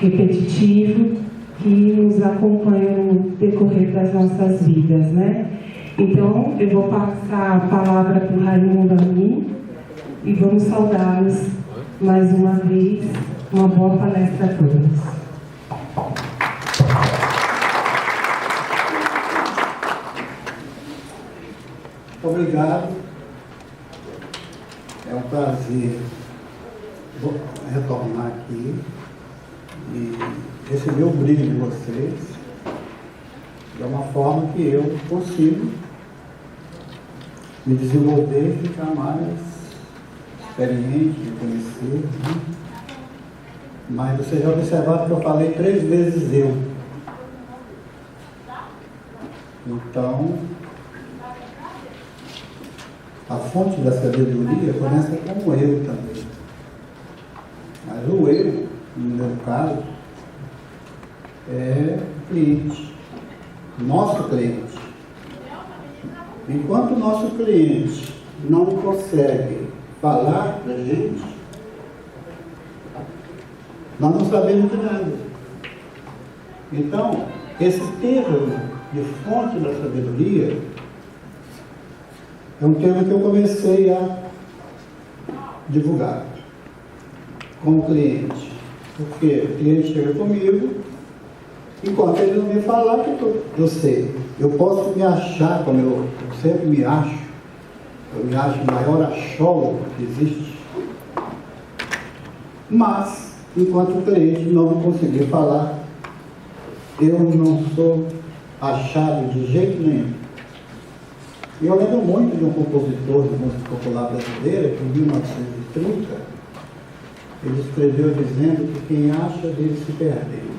repetitivo que nos acompanha no decorrer das nossas vidas, né? Então, eu vou passar a palavra para o Raimundo Amin e vamos saudá-los mais uma vez. Uma boa palestra a todos. Obrigado. É um prazer retornar aqui e receber o brilho de vocês de uma forma que eu consigo me desenvolver e ficar mais experiente, de conhecer, né? Mas vocês já observaram que eu falei 3 vezes eu. Então, a fonte da sabedoria começa com o eu também. Mas o eu, no meu caso, é o cliente, nosso cliente. Enquanto o nosso cliente não consegue falar para a gente, nós não sabemos de nada. Então, esse termo de fonte da sabedoria é um termo que eu comecei a divulgar com o cliente. Porque o cliente chega comigo, enquanto ele não me falar que eu sei. Eu posso me achar, como eu sempre me acho, eu me acho o maior achólogo que existe. Mas, enquanto o cliente não conseguir falar, eu não sou achado de jeito nenhum. E eu lembro muito de um compositor de música popular brasileira, que em 1930, ele escreveu dizendo que quem acha dele se perdeu.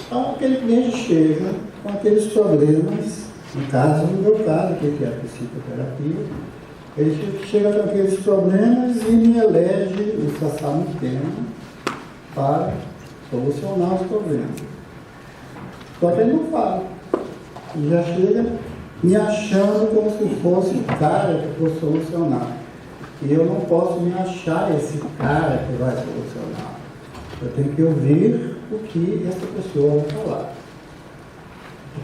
Então, aquele cliente chega com aqueles problemas, no meu caso, que é a psicoterapia, ele chega com aqueles problemas e me elege o Sassamutema para solucionar os problemas. Só que ele não fala. Ele já chega me achando como se fosse o cara que for solucionar. E eu não posso me achar esse cara que vai solucionar. Eu tenho que ouvir o que essa pessoa vai falar.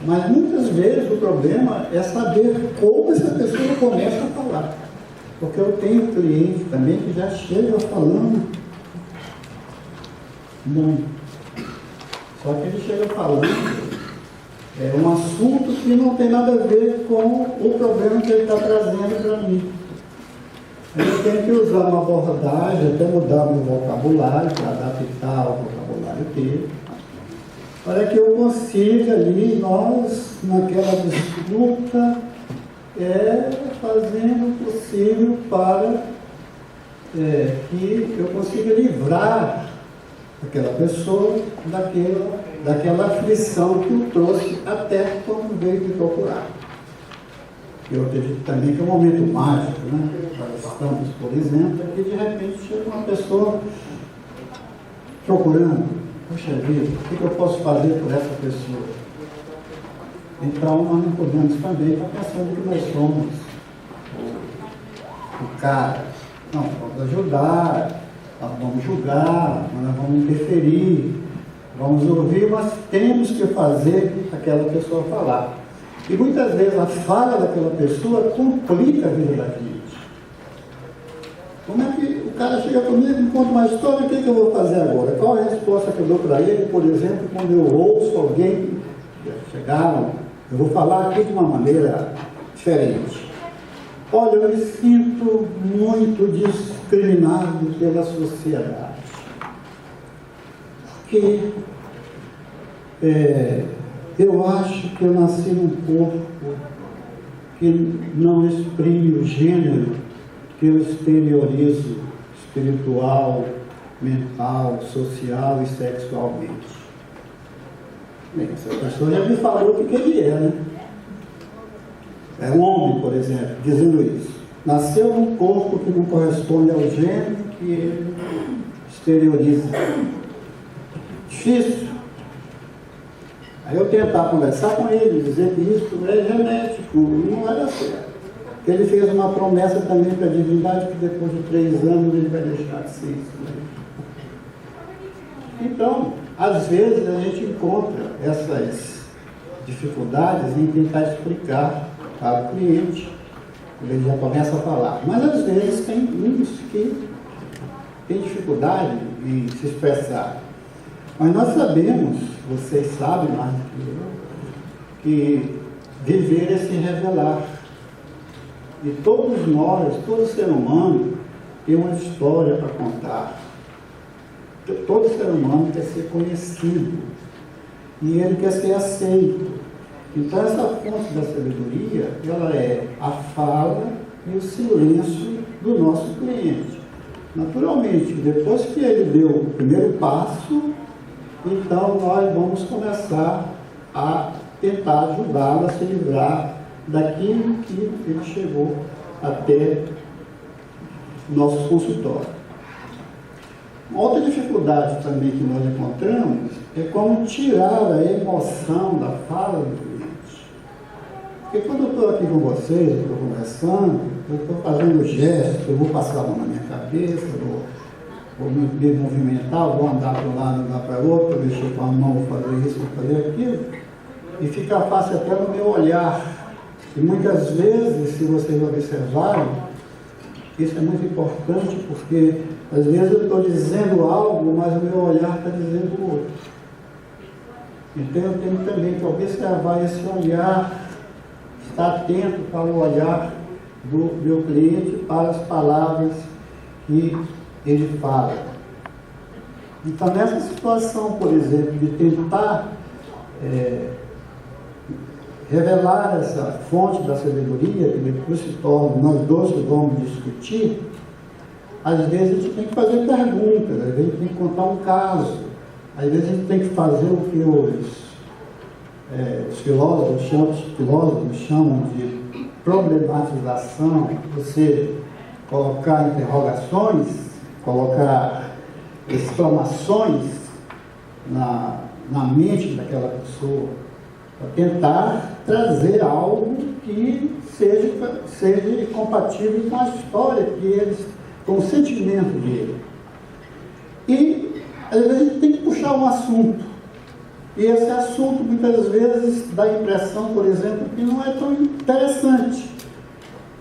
Mas muitas vezes o problema é saber como essa pessoa começa a falar. Porque eu tenho cliente também que já chega falando muito. Só que ele chega falando um assunto que não tem nada a ver com o problema que ele está trazendo para mim. Eu tenho que usar uma abordagem, até mudar meu vocabulário, para adaptar ao vocabulário dele, para que eu consiga ali, nós, naquela disputa, fazendo o possível para que eu consiga livrar aquela pessoa daquela aflição que o trouxe até quando veio me procurar. Eu acredito também que é um momento mágico, né? Nós estamos, por exemplo, aqui de repente chega uma pessoa procurando, puxa vida, o que eu posso fazer por essa pessoa? Então nós não podemos também estar pensando que nós somos o cara. Não, vamos ajudar, nós vamos julgar, nós vamos interferir, vamos ouvir, mas temos que fazer aquela pessoa falar. E muitas vezes a fala daquela pessoa complica a vida da cliente. Como é que o cara chega comigo, me conta uma história, o que eu vou fazer agora? Qual é a resposta que eu dou para ele, por exemplo, quando eu ouço alguém chegar, eu vou falar aqui de uma maneira diferente. Olha, eu me sinto muito discriminado pela sociedade. Porque eu acho que eu nasci num corpo que não exprime o gênero que eu exteriorizo espiritual, mental, social e sexualmente. Bem, essa pessoa já me falou o que ele é, né? É um homem, por exemplo, dizendo isso. Nasceu num corpo que não corresponde ao gênero que ele exterioriza. Difícil. Aí eu tentar conversar com ele, dizer que isso é genético, não vai dar certo. Ele fez uma promessa também para a divindade que depois de 3 anos ele vai deixar de ser isso. Né? Então, às vezes a gente encontra essas dificuldades em tentar explicar para o cliente, ele já começa a falar. Mas às vezes tem uns que têm dificuldade em se expressar. Mas nós sabemos, vocês sabem mais do que eu, que viver é se revelar. E todos nós, todo ser humano, tem uma história para contar. Todo ser humano quer ser conhecido. E ele quer ser aceito. Então essa fonte da sabedoria, ela é a fala e o silêncio do nosso cliente. Naturalmente, depois que ele deu o primeiro passo, então nós vamos começar a tentar ajudá-lo a se livrar daquilo que ele chegou até o nosso consultório. Uma outra dificuldade também que nós encontramos é como tirar a emoção da fala do cliente. Porque quando eu estou aqui com vocês, eu estou conversando, eu estou fazendo gestos, eu vou passar a mão na minha cabeça, vou me movimentar, vou andar para um lado, andar para o outro, mexer com a mão, vou fazer isso, vou fazer aquilo, e fica fácil até no meu olhar. E muitas vezes, se vocês observarem, isso é muito importante, porque às vezes eu estou dizendo algo, mas o meu olhar está dizendo outro. Então eu tenho também que observar esse olhar, estar atento para o olhar do meu cliente, para as palavras que ele fala. Então nessa situação, por exemplo, de tentar revelar essa fonte da sabedoria, que depois se torna nós dois que vamos discutir, às vezes a gente tem que fazer perguntas, às vezes a gente tem que contar um caso, às vezes a gente tem que fazer o que os filósofos chamam de problematização, você colocar interrogações, colocar exclamações na mente daquela pessoa, para tentar trazer algo que seja compatível com a história que eles, com o sentimento dele. E às vezes a gente tem que puxar um assunto. E esse assunto muitas vezes dá a impressão, por exemplo, que não é tão interessante.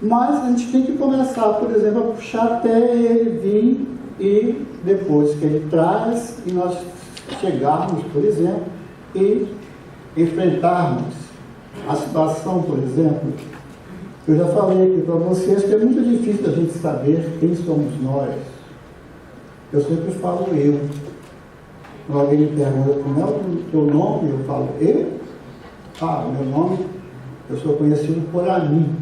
Mas a gente tem que começar, por exemplo, a puxar até ele vir e depois que ele traz, e nós chegarmos, por exemplo, e enfrentarmos a situação, por exemplo. Eu já falei aqui para vocês que é muito difícil a gente saber quem somos nós. Eu sempre falo eu. Quando alguém me pergunta como é o teu nome, eu falo eu. O meu nome, eu sou conhecido por mim.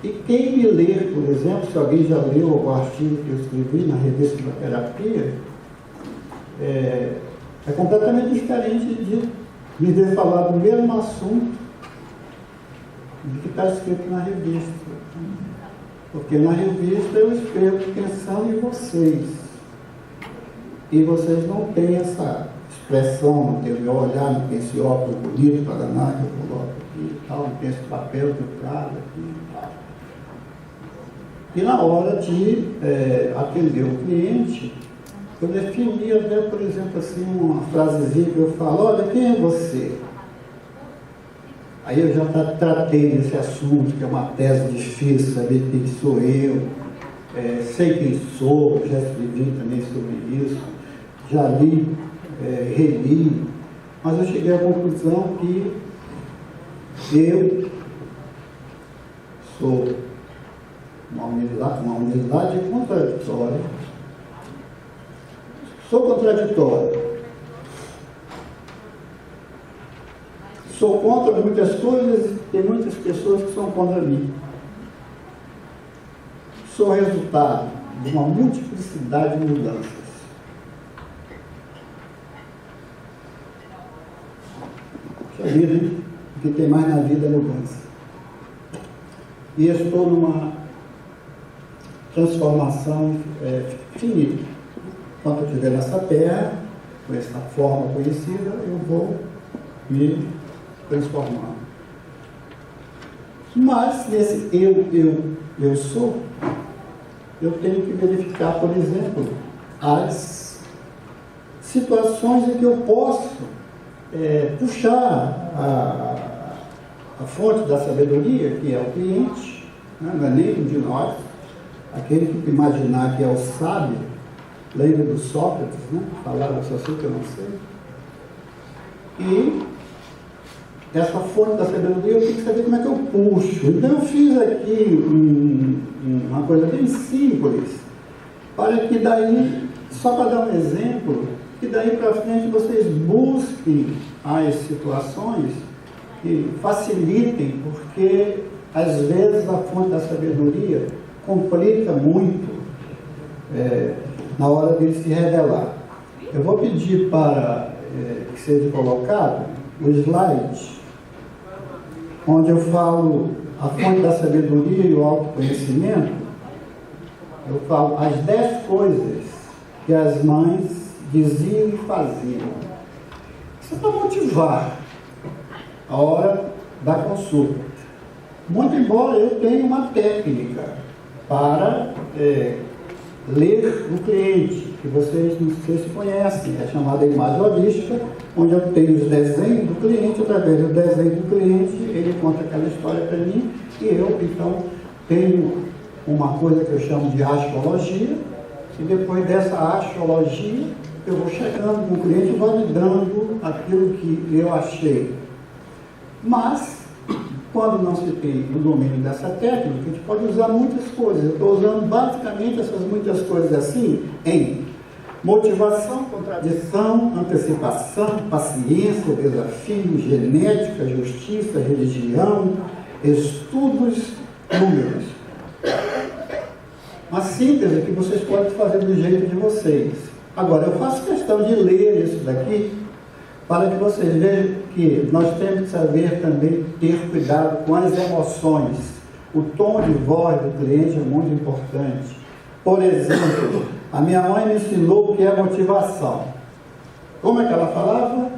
E quem me lê, por exemplo, se alguém já leu o artigo que eu escrevi na revista da terapia, é completamente diferente de me ver falar do mesmo assunto do que está escrito na revista. Porque na revista eu escrevo pensando em vocês. E vocês não têm essa expressão, não tem o meu olhar, não tem esse óculos bonito para danar que eu coloco aqui e tal, não tem esse papel que eu trago aqui e tal. E na hora de atender o cliente, eu defini até, por exemplo, assim, uma frasezinha que eu falo: olha, quem é você? Aí eu já tratei desse assunto, que é uma tese difícil, saber quem sou eu, sei quem sou, já escrevi também sobre isso, já li, reli, mas eu cheguei à conclusão que eu sou uma unidade contraditória. Sou contraditório. Sou contra muitas coisas, tem muitas pessoas que são contra mim. Sou resultado de uma multiplicidade de mudanças. Puxa vida, hein? O que tem mais na vida é mudança. E estou numa transformação finita. Quando eu estiver nessa terra, com essa forma conhecida, eu vou me transformando. Mas nesse eu sou, eu tenho que verificar, por exemplo, as situações em que eu posso puxar a fonte da sabedoria, que é o cliente, né? Não é nenhum de nós, aquele que imaginar que é o sábio, lembra do Sócrates, né? Falava só sei que eu não sei. E essa fonte da sabedoria eu tenho que saber como é que eu puxo. Então eu fiz aqui uma coisa bem simples, para que daí, só para dar um exemplo, que daí para frente vocês busquem as situações que facilitem, porque às vezes a fonte da sabedoria complica muito na hora dele se revelar. Eu vou pedir para que seja colocado o slide onde eu falo a fonte da sabedoria e o autoconhecimento. Eu falo as 10 coisas que as mães diziam e faziam. Isso é para motivar a hora da consulta. Muito embora eu tenha uma técnica para ler o cliente, que vocês não sei se conhecem, é chamada imagem holística, onde eu tenho os desenhos do cliente, através do desenho do cliente, ele conta aquela história para mim, e eu, então, tenho uma coisa que eu chamo de astrologia, e depois dessa astrologia, eu vou chegando com o cliente, validando aquilo que eu achei. Mas, quando não se tem o domínio dessa técnica, a gente pode usar muitas coisas. Eu estou usando basicamente essas muitas coisas assim em motivação, contradição, antecipação, paciência, desafio, genética, justiça, religião, estudos, números. Uma síntese que vocês podem fazer do jeito de vocês. Agora, eu faço questão de ler isso daqui para que vocês vejam que nós temos que saber também ter cuidado com as emoções. O tom de voz do cliente é muito importante. Por exemplo, a minha mãe me ensinou o que é motivação. Como é que ela falava?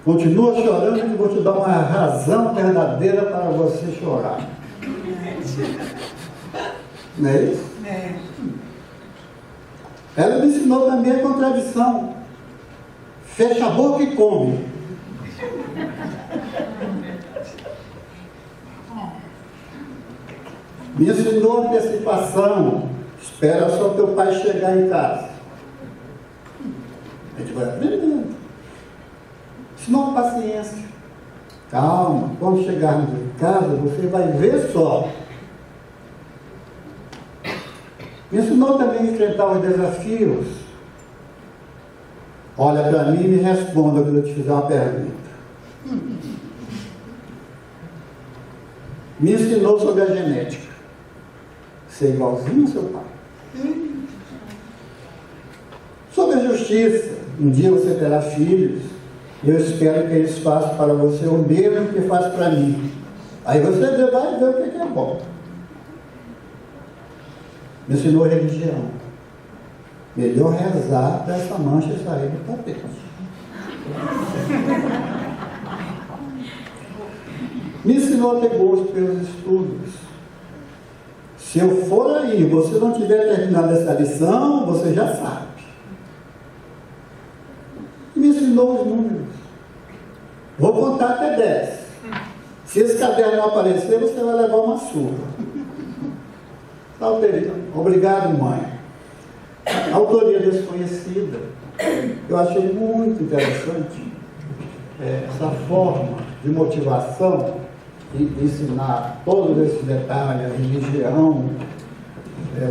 Continua chorando e vou te dar uma razão verdadeira para você chorar. Não é isso? Ela me ensinou também a contradição. Fecha a boca e come. Me ensinou antecipação. Espera só teu pai chegar em casa. A gente vai aprendendo. Ensinou paciência. Calma, quando chegarmos em casa, você vai ver só. Me ensinou também a enfrentar os desafios. Olha para mim e me responda quando eu te fizer uma pergunta. Me ensinou sobre a genética. Ser igualzinho ao seu pai. Sobre a justiça. Um dia você terá filhos. E eu espero que eles façam para você o mesmo que faz para mim. Aí você vai ver o que é bom. Me ensinou religião. Melhor rezar para essa mancha sair do tapete. Me ensinou a ter gosto pelos estudos. Se eu for aí e você não tiver terminado essa lição, você já sabe. Me ensinou os números. Vou contar até 10. Se esse caderno não aparecer, você vai levar uma surra. Obrigado, mãe. Autoria desconhecida. Eu achei muito interessante essa forma de motivação, de ensinar todos esses detalhes, a religião,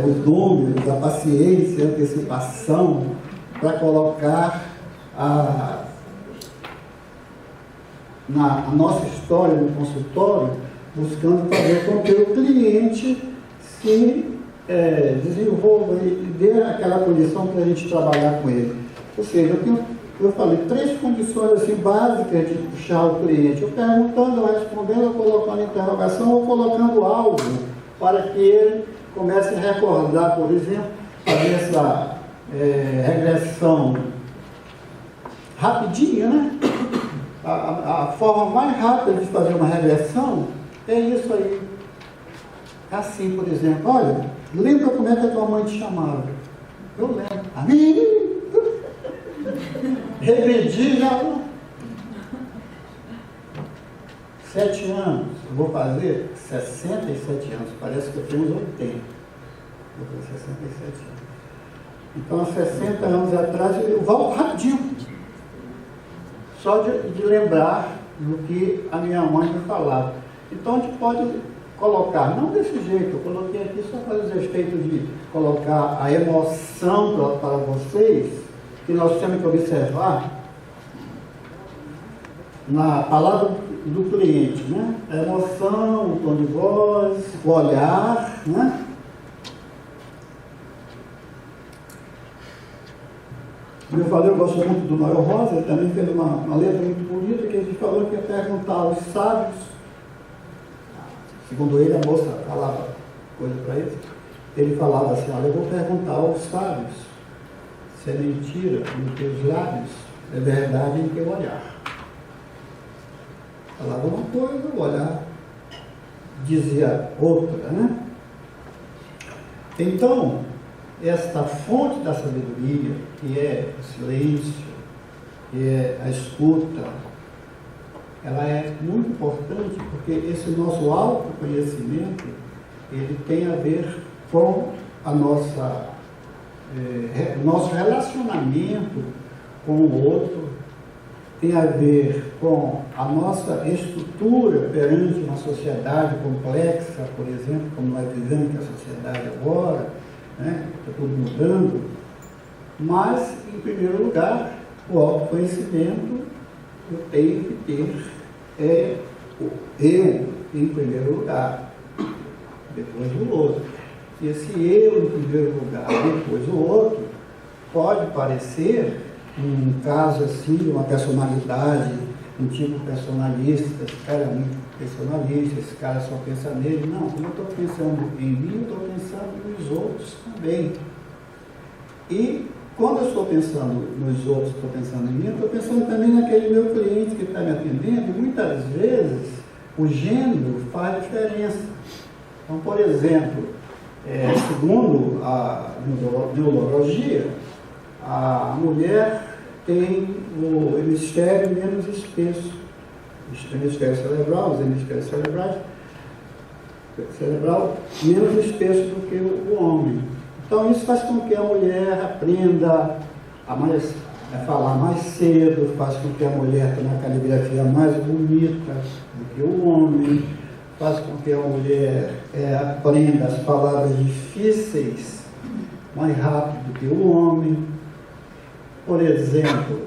os números, a paciência, a antecipação, para colocar a nossa história no consultório, buscando fazer com que o cliente se desenvolva e dê aquela condição para a gente trabalhar com ele. Ou seja, eu falei 3 condições assim, básicas de puxar o cliente. Eu perguntando, respondendo, eu colocando interrogação ou colocando algo para que ele comece a recordar, por exemplo, fazer essa regressão rapidinha, né? A forma mais rápida de fazer uma regressão é isso aí. Assim, por exemplo, olha, lembra como é que a tua mãe te chamava? Eu lembro. regredi já 7 anos, eu vou fazer 67 anos, parece que eu tenho uns 80. Eu tenho 67 anos. Então, há 60 anos atrás, eu volto rapidinho. Só de lembrar do que a minha mãe me falava. Então, a gente pode colocar, não desse jeito, eu coloquei aqui só para os efeitos de colocar a emoção para vocês, que nós temos que observar na palavra do cliente, né? A emoção, o tom de voz, o olhar, né? Como eu falei, eu gosto muito do Noel Rosa, ele também fez uma letra muito bonita, que ele falou que ia perguntar aos sábios, segundo ele, a moça falava coisa para ele falava assim, olha, eu vou perguntar aos sábios se é mentira nos teus lábios, é verdade em teu olhar. Falava uma coisa, o olhar dizia outra, né? Então, esta fonte da sabedoria, que é o silêncio, que é a escuta, ela é muito importante porque esse nosso autoconhecimento, ele tem a ver com a nossa, nosso relacionamento com o outro, tem a ver com a nossa estrutura perante uma sociedade complexa, por exemplo, como nós vivemos que a sociedade agora, né? Está tudo mudando, mas, em primeiro lugar, o autoconhecimento eu tenho que ter eu, em primeiro lugar, depois o outro. E esse eu, em primeiro lugar, depois o outro, pode parecer, um caso assim, de uma personalidade, um tipo personalista, esse cara é muito personalista, esse cara só pensa nele. Não, como eu estou pensando em mim, eu estou pensando nos outros também. E quando eu estou pensando nos outros, estou pensando em mim, eu estou pensando também naquele meu cliente que está me atendendo, e muitas vezes o gênero faz diferença. Então, por exemplo, segundo a neurologia, a mulher tem o hemisfério menos espesso, o hemisfério cerebral, os hemisférios cerebral menos espesso do que o homem. Então isso faz com que a mulher aprenda a falar mais cedo, faz com que a mulher tenha uma caligrafia mais bonita do que o homem, faz com que a mulher aprenda as palavras difíceis mais rápido do que o homem. Por exemplo,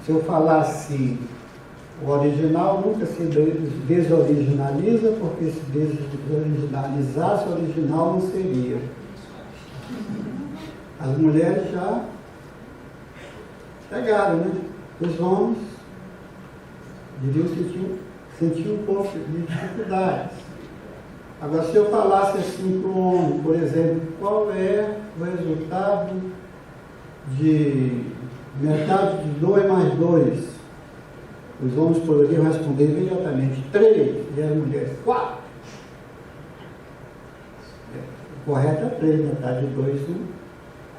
se eu falar assim, o original nunca se desoriginaliza, porque se desoriginalizasse, o original não seria. As mulheres já pegaram, né? Os homens deviam sentir um pouco de dificuldades. Agora, se eu falasse assim para o homem, por exemplo, qual é o resultado de metade de 2 mais 2? Os homens poderiam responder imediatamente 3, e as mulheres 4. O correto é 3, metade de 2, 1,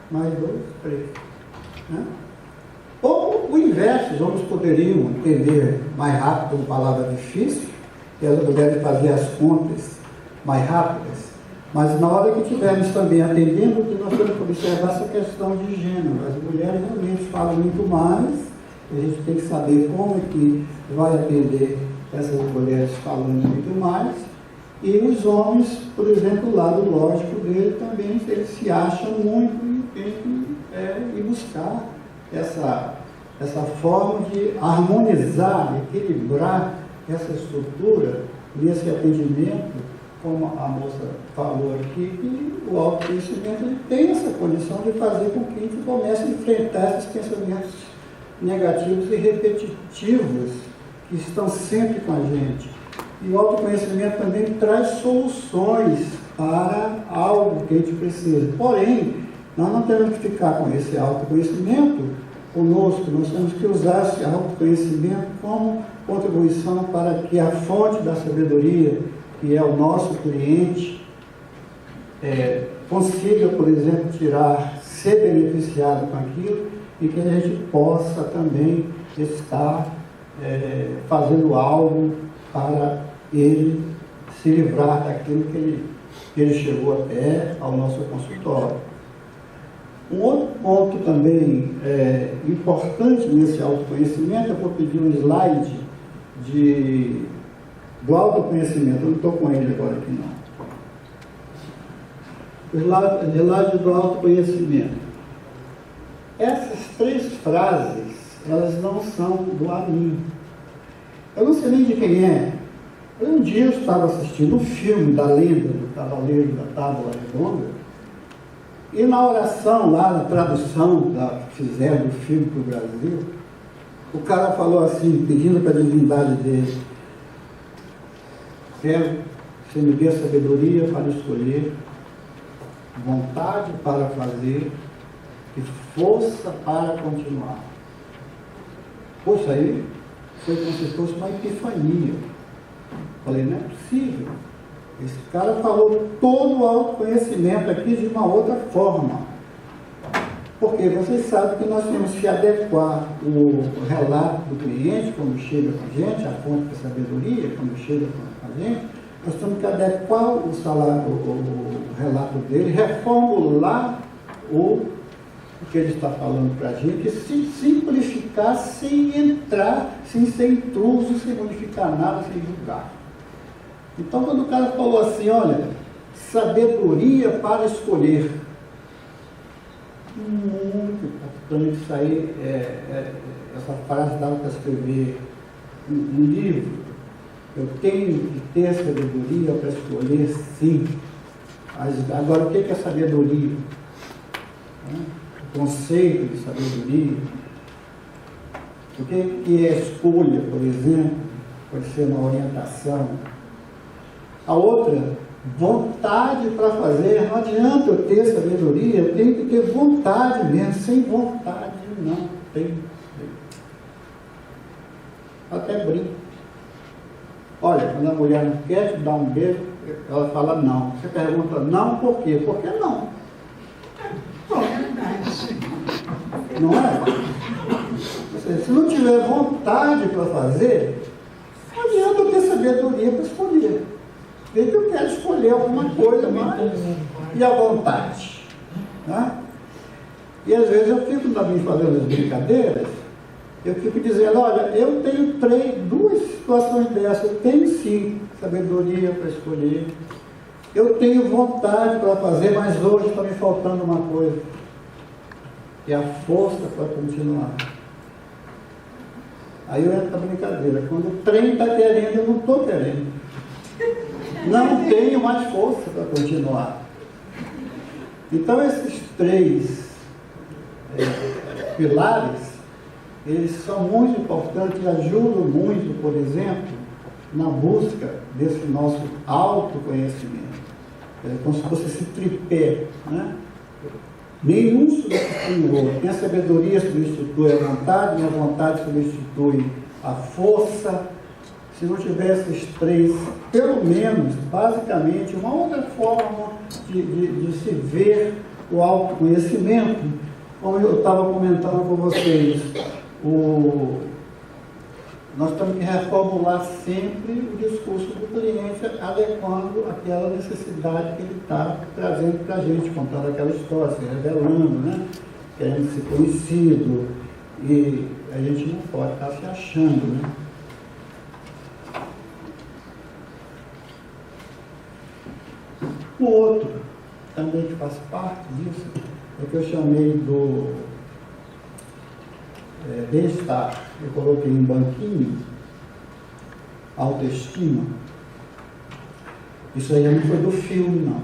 mais 2, 3. Né? Ou o inverso, os homens poderiam entender mais rápido uma palavra difícil, e as mulheres fazer as contas mais rápidas. Mas na hora que estivermos também atendendo, que nós temos que observar essa questão de gênero. As mulheres realmente falam muito mais, a gente tem que saber como é que vai atender essas mulheres falando muito mais. E os homens, por exemplo, o lado lógico dele também, eles se acham muito e tem que ir buscar essa forma de harmonizar, equilibrar essa estrutura nesse atendimento, como a moça falou aqui, que o autoconhecimento ele tem essa condição de fazer com que a gente comece a enfrentar esses pensamentos negativos e repetitivos que estão sempre com a gente. E o autoconhecimento também traz soluções para algo que a gente precisa. Porém, nós não temos que ficar com esse autoconhecimento conosco, nós temos que usar esse autoconhecimento como contribuição para que a fonte da sabedoria, que é o nosso cliente, consiga, por exemplo, ser beneficiado com aquilo e que a gente possa também estar fazendo algo para ele se livrar daquilo que ele chegou até ao nosso consultório. Um outro ponto também importante nesse autoconhecimento, eu vou pedir um slide do autoconhecimento, eu não estou com ele agora aqui não. O slide do autoconhecimento. Essas 3 frases, elas não são do Amin. Eu não sei nem de quem é. Um dia eu estava assistindo um filme da lenda do Cavaleiro da Tábua Redonda, e na oração, lá na tradução que fizeram do filme para o Brasil, o cara falou assim, pedindo para a divindade dele: quero que você me dê sabedoria para escolher, vontade para fazer e força para continuar. Poxa, aí foi como se fosse uma epifania. Falei, não é possível. Esse cara falou todo o autoconhecimento aqui de uma outra forma. Porque vocês sabem que nós temos que adequar o relato do cliente, quando chega com a gente, a fonte de sabedoria, quando chega com a gente, nós temos que adequar o relato dele, reformular o que ele está falando para a gente, e simplificar sem entrar, sem ser intruso, sem modificar nada, sem julgar. Então, quando o cara falou assim, olha, sabedoria para escolher, muito importante isso aí, essa frase dava para escrever um livro. Eu tenho que ter sabedoria para escolher, sim. Mas agora, o que é sabedoria? O conceito de sabedoria. O que é escolha, por exemplo? Pode ser uma orientação. A outra, vontade para fazer. Não adianta eu ter sabedoria, eu tenho que ter vontade mesmo. Sem vontade não tem. Até brinco. Olha, quando a mulher não quer te dar um beijo, ela fala não. Você pergunta não por quê? Por que não? Não é? Se não tiver vontade para fazer, não adianta eu ter sabedoria para escolher. Desde que eu quero escolher alguma coisa, mas e a vontade? Né? E às vezes eu fico também fazendo as brincadeiras, eu fico dizendo, olha, eu tenho 2 situações dessas, eu tenho sim sabedoria para escolher, eu tenho vontade para fazer, mas hoje está me faltando uma coisa, que é a força para continuar. Aí eu entro na brincadeira, quando o trem está querendo, eu não estou querendo. Não tenho mais força para continuar. Então esses 3 pilares, eles são muito importantes e ajudam muito, por exemplo, na busca desse nosso autoconhecimento. É como se fosse esse tripé, né? Nenhum substitui o outro. Minha sabedoria substitui a vontade, minha vontade substitui a força. Se não tivesse esses 3, pelo menos, basicamente, uma outra forma de se ver o autoconhecimento, como eu estava comentando com vocês, nós temos que reformular sempre o discurso do cliente, adequando aquela necessidade que ele está trazendo para a gente, contando aquela história, se revelando, né? Querendo ser conhecido, e a gente não pode estar se achando, né? O outro, também que faz parte disso, é que eu chamei do bem-estar. Eu coloquei um banquinho, autoestima. Isso aí não foi do filme, não.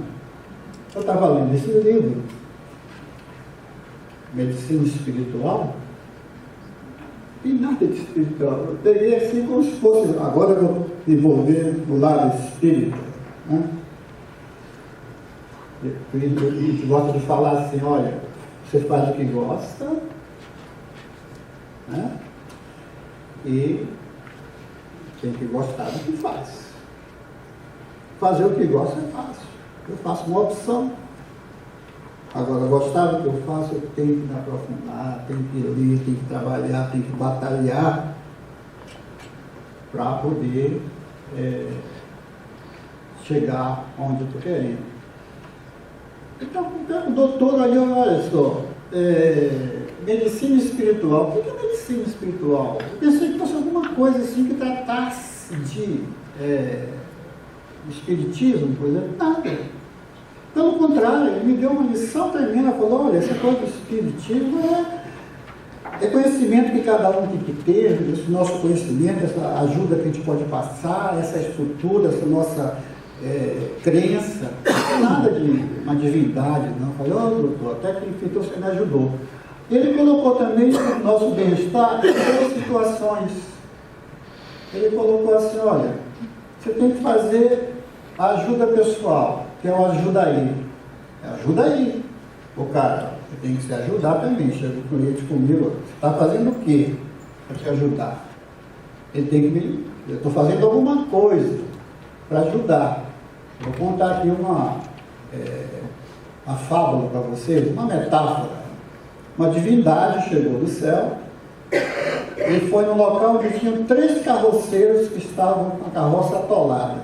Eu estava lendo esse livro, Medicina Espiritual, e nada de espiritual. Eu peguei assim como se fosse, agora eu vou me envolver no lado espírita, né? E gosta de falar assim, olha, você faz o que gosta, né? E tem que gostar do que faz. Fazer o que gosta é fácil. Eu faço uma opção. Agora, gostar do que eu faço, eu tenho que me aprofundar, tenho que ler, tenho que trabalhar, tenho que batalhar para poder chegar onde eu estou querendo. Então, o doutor ali, olha só, medicina espiritual. O que é medicina espiritual? Eu pensei que fosse alguma coisa assim que tratasse de espiritismo, por exemplo. Nada. Pelo contrário, ele me deu uma lição tremenda, falou, olha, essa coisa do espiritismo é conhecimento que cada um tem que ter, esse nosso conhecimento, essa ajuda que a gente pode passar, essa estrutura, essa nossa crença, nada de uma divindade, não. Eu falei, doutor, até que enfim, então você me ajudou. Ele colocou também o nosso bem-estar em duas situações. Ele colocou assim, olha, você tem que fazer a ajuda pessoal, que é o ajuda aí. Ajuda aí. O cara, você tem que se ajudar também. Chega o cliente comigo, você está fazendo o quê para te ajudar? Ele tem que eu estou fazendo alguma coisa para ajudar. Vou contar aqui uma fábula para vocês, uma metáfora. Uma divindade chegou do céu e foi no local onde tinham 3 carroceiros que estavam com a carroça atoladas.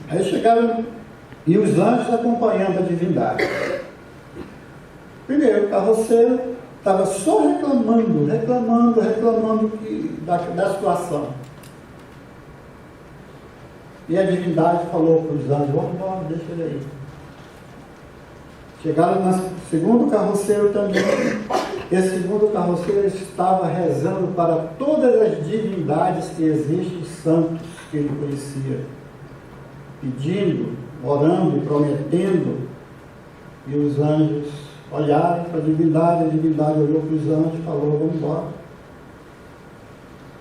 Aí chegaram, e os anjos acompanhando a divindade. Primeiro, o carroceiro estava só reclamando da situação. E a divindade falou para os anjos, vamos embora, deixa ele aí. Chegaram no segundo carroceiro também. Esse segundo carroceiro estava rezando para todas as divindades que existem, santos que ele conhecia, pedindo, orando e prometendo. E os anjos olharam para a divindade olhou para os anjos e falou, vamos embora.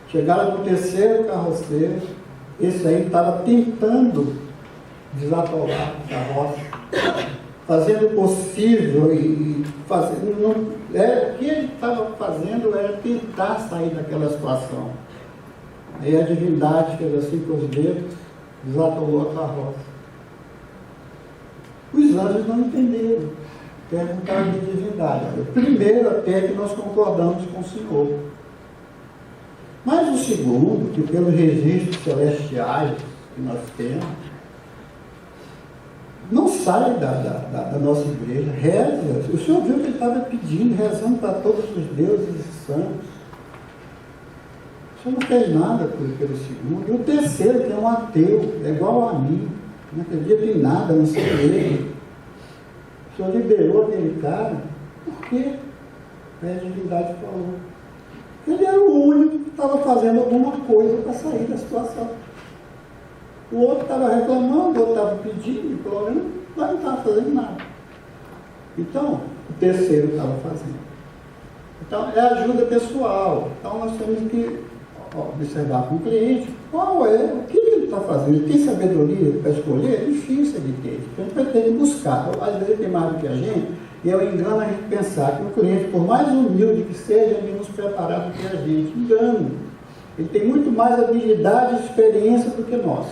Chegaram no terceiro carroceiro, esse aí estava tentando desatolar a carroça, fazendo o possível e fazendo. O que ele estava fazendo era tentar sair daquela situação. Aí a divindade fez assim com os dedos, desatolou a carroça. Os anjos não entenderam. Perguntaram de divindade. Primeiro, até que nós concordamos com o Senhor. Mas o segundo, que pelos registros celestiais que nós temos, não sai da nossa igreja, reza. O Senhor viu que ele estava pedindo, rezando para todos os deuses e santos. O Senhor não fez nada pelo segundo. E o terceiro, que é um ateu, é igual a mim, não acredita em nada, não sei ele. O Senhor liberou aquele cara, por quê? Aí a divindade falou. Ele era o único que estava fazendo alguma coisa para sair da situação. O outro estava reclamando, o outro estava pedindo, implorando, mas não estava fazendo nada. Então, o terceiro estava fazendo. Então, é ajuda pessoal. Então, nós temos que observar com o cliente o que ele está fazendo. Ele tem sabedoria para escolher? É difícil de ter. Então, a gente vai ter que buscar. Às vezes ele tem mais do que a gente, e é um engano a gente pensar que o cliente, por mais humilde que seja, é menos preparado do que a gente. Engano. Ele tem muito mais habilidade e experiência do que nós.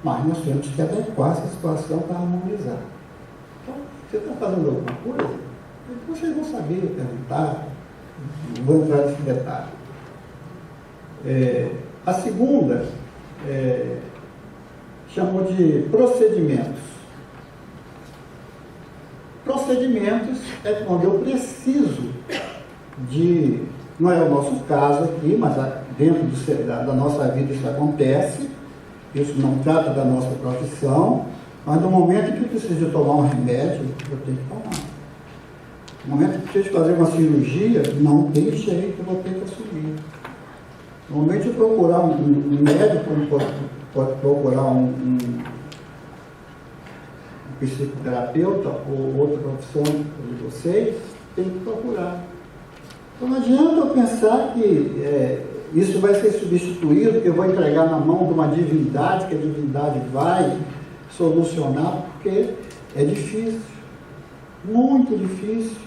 Mas nós temos que adequar essa situação para harmonizar. Então, você está fazendo alguma coisa? Vocês vão saber perguntar. Não vou entrar nesse detalhe. A segunda chamou de procedimentos. Procedimentos é quando eu preciso de, não é o nosso caso aqui, mas dentro da nossa vida isso acontece, isso não trata da nossa profissão, mas no momento que eu preciso tomar um remédio, eu tenho que tomar. No momento que eu preciso fazer uma cirurgia, não tem jeito, eu vou ter que assumir. No momento de procurar um médico, pode procurar um psicoterapeuta ou outra profissão de vocês, tem que procurar. Então não adianta eu pensar que isso vai ser substituído, que eu vou entregar na mão de uma divindade, que a divindade vai solucionar, porque é difícil, muito difícil.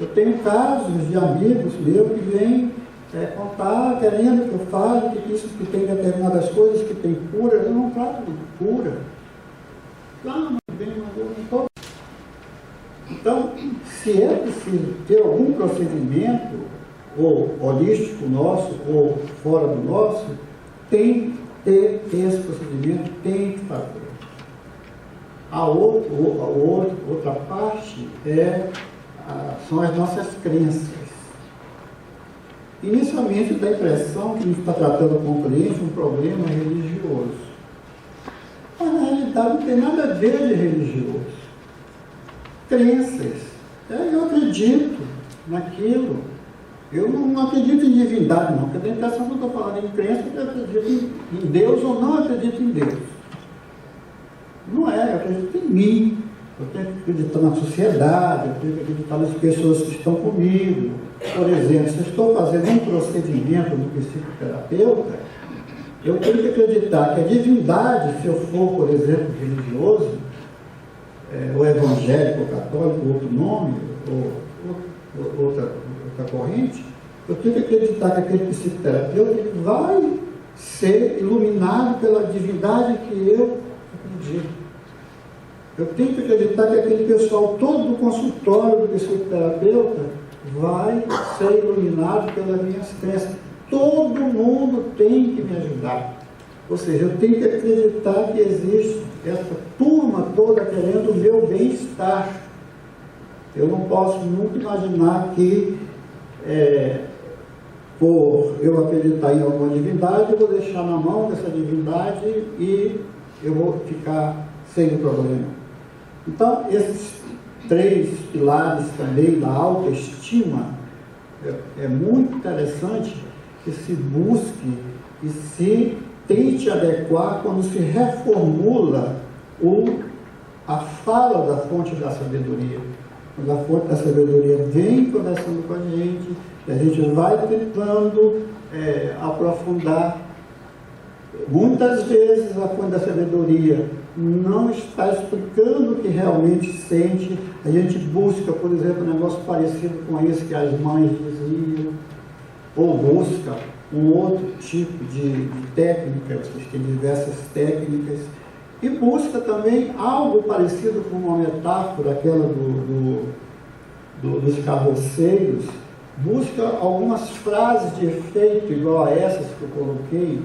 Eu tenho casos de amigos meus que vêm contar, querendo que eu fale, que tem determinadas coisas que tem cura. Eu não trato de cura. Claro, bem, mas eu não estou. Então, se é preciso ter algum procedimento, ou holístico nosso, ou fora do nosso, tem que ter esse procedimento, tem que fazer. A outra parte são as nossas crenças. Inicialmente dá a impressão que a gente está tratando com o cliente um problema religioso. Mas na realidade não tem nada a ver de religioso. Crenças. Eu acredito naquilo. Eu não acredito em divindade, não, porque dá a impressão que eu estou falando em crença, que eu acredito em Deus ou não acredito em Deus. Não é, eu acredito em mim. Eu tenho que acreditar na sociedade, eu tenho que acreditar nas pessoas que estão comigo. Por exemplo, se eu estou fazendo um procedimento no psicoterapeuta, eu tenho que acreditar que a divindade, se eu for, por exemplo, religioso, ou evangélico, ou católico, ou outro nome, ou outra corrente, eu tenho que acreditar que aquele psicoterapeuta ele vai ser iluminado pela divindade que eu acredito. Eu tenho que acreditar que aquele pessoal todo do consultório do psicoterapeuta vai ser iluminado pelas minhas crenças. Todo mundo tem que me ajudar. Ou seja, eu tenho que acreditar que existe essa turma toda querendo o meu bem-estar. Eu não posso nunca imaginar que, por eu acreditar em alguma divindade, eu vou deixar na mão dessa divindade e eu vou ficar sem o problema. Então, esses 3 pilares também da autoestima, é muito interessante que se busque e se tente adequar quando se reformula a fala da fonte da sabedoria. Quando a fonte da sabedoria vem conversando com a gente, e a gente vai tentando aprofundar. Muitas vezes a fonte da sabedoria não está explicando o que realmente sente. A gente busca, por exemplo, um negócio parecido com esse que as mães diziam, ou busca um outro tipo de técnica, vocês têm diversas técnicas, e busca também algo parecido com uma metáfora, aquela dos carroceiros, busca algumas frases de efeito igual a essas que eu coloquei: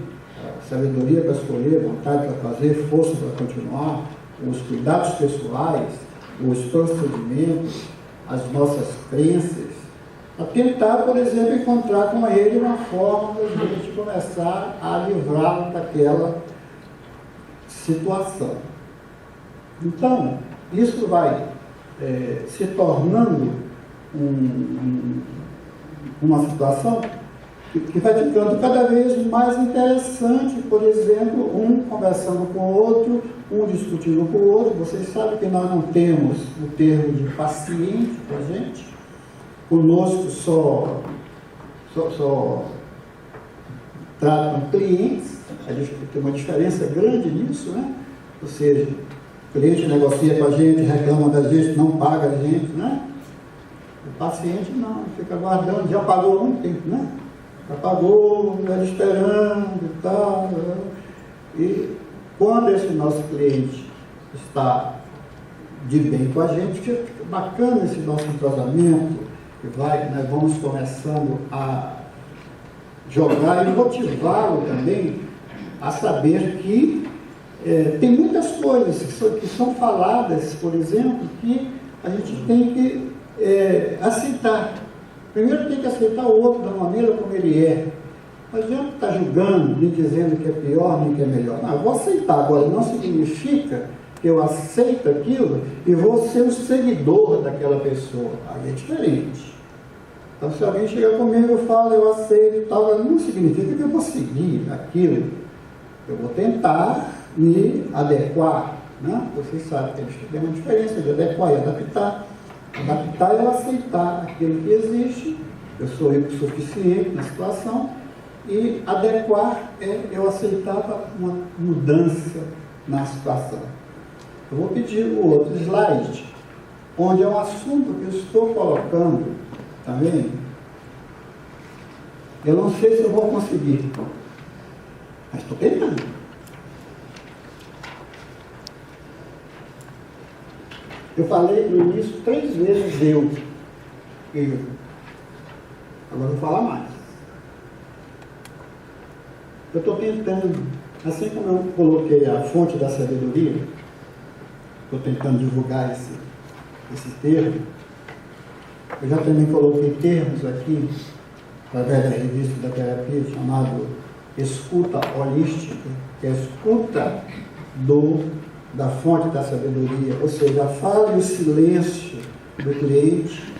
sabedoria para escolher, vontade para fazer, força para continuar, os cuidados pessoais, os procedimentos, as nossas crenças, a tentar, por exemplo, encontrar com ele uma forma de a gente começar a livrá-lo daquela situação. Então, isso vai se tornando uma situação que vai ficando cada vez mais interessante. Por exemplo, um conversando com o outro, um discutindo com o outro. Vocês sabem que nós não temos o termo de paciente para a gente. Conosco só tratam clientes. A gente tem uma diferença grande nisso, né? Ou seja, o cliente negocia com a gente, reclama da gente, não paga a gente, né? O paciente não, fica aguardando, já pagou há muito tempo, né? Já pagou, já esperando e tal. E quando esse nosso cliente está de bem com a gente, fica bacana esse nosso entrosamento, que nós vamos começando a jogar e motivá-lo também a saber que tem muitas coisas que são faladas, por exemplo, que a gente tem que aceitar. Primeiro tem que aceitar o outro da maneira como ele é. Não adianta estar julgando, nem dizendo que é pior, nem que é melhor. Não, eu vou aceitar. Agora, não significa que eu aceito aquilo e vou ser o seguidor daquela pessoa. Aí é diferente. Então, se alguém chega comigo e fala, eu aceito e tal, não significa que eu vou seguir aquilo. Eu vou tentar me adequar, né? Vocês sabem que tem uma diferença de adequar e adaptar. Adaptar é eu aceitar aquilo que existe, eu sou suficiente na situação, e adequar é eu aceitar uma mudança na situação. Eu vou pedir o outro slide, onde é um assunto que eu estou colocando também. Eu não sei se eu vou conseguir, mas estou tentando. Eu falei no início 3 vezes eu. Agora eu vou falar mais. Eu estou tentando, assim como eu coloquei a fonte da sabedoria, estou tentando divulgar esse termo, eu já também coloquei termos aqui, através da revista da terapia, chamado escuta holística, que é a escuta da fonte da sabedoria, ou seja, a fala e o silêncio do cliente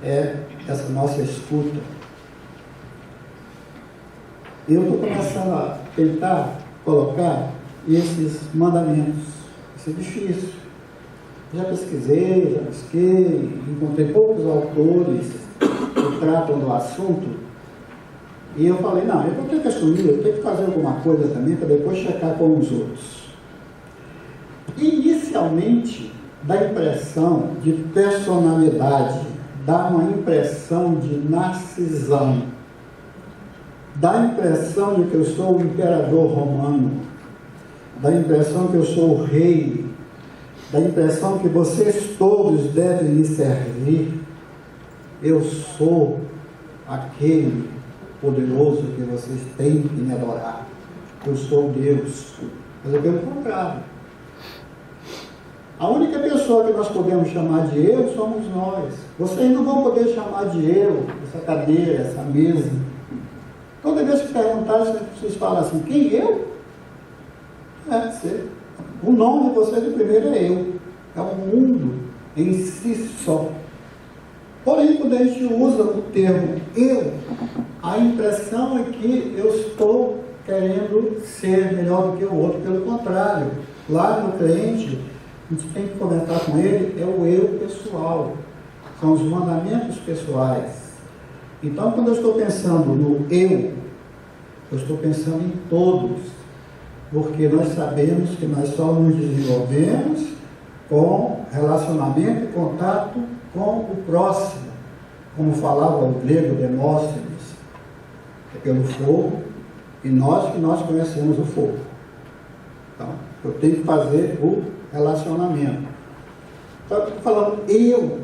é essa nossa escuta. Eu estou começando a tentar colocar esses mandamentos. Isso é difícil. Já pesquisei, já busquei, encontrei poucos autores que tratam do assunto, e eu falei, não, eu vou ter que assumir, eu tenho que fazer alguma coisa também para depois checar com os outros. Inicialmente, dá impressão de personalidade, dá uma impressão de narcisão, dá a impressão de que eu sou o imperador romano, dá a impressão que eu sou o rei, dá a impressão que vocês todos devem me servir. Eu sou aquele poderoso que vocês têm que me adorar. Eu sou Deus. Mas é pelo contrário. A única pessoa que nós podemos chamar de eu somos nós. Vocês não vão poder chamar de eu, essa cadeira, essa mesa. Toda vez que perguntarem, vocês falam assim, quem eu? O nome de vocês de primeiro é eu. É o mundo em si só. Porém, quando a gente usa o termo eu, a impressão é que eu estou querendo ser melhor do que o outro. Pelo contrário, lá no cliente, a gente tem que comentar com ele, é o eu pessoal. São os mandamentos pessoais. Então, quando eu estou pensando no eu estou pensando em todos, porque nós sabemos que nós só nos desenvolvemos com relacionamento e contato com o próximo, como falava o grego Demóstenes, é pelo fogo, e nós conhecemos o fogo. Então, eu tenho que fazer o relacionamento. Então, eu estou falando eu,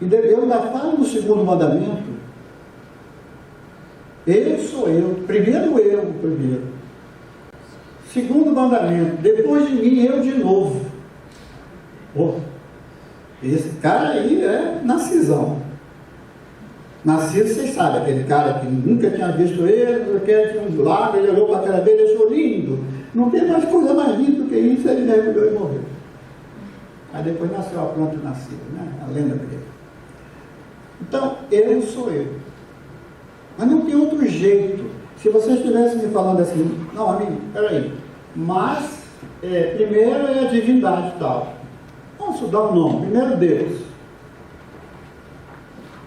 e eu ainda falo no segundo mandamento, eu sou eu, primeiro. Segundo mandamento, depois de mim, eu de novo. Esse cara aí é narcisão. Narciso, vocês sabem, aquele cara que nunca tinha visto ele, tinha um lago, ele olhou para a cara dele e achou lindo. Não tem mais coisa mais linda do que isso, ele mergulhou e morreu. Aí depois nasceu a planta nascida, né? A lenda grega. Então, eu sou eu. Mas não tem outro jeito. Se vocês estivessem me falando assim, não, amigo, peraí, mas primeiro é a divindade e tal. Vamos dar um nome, primeiro Deus.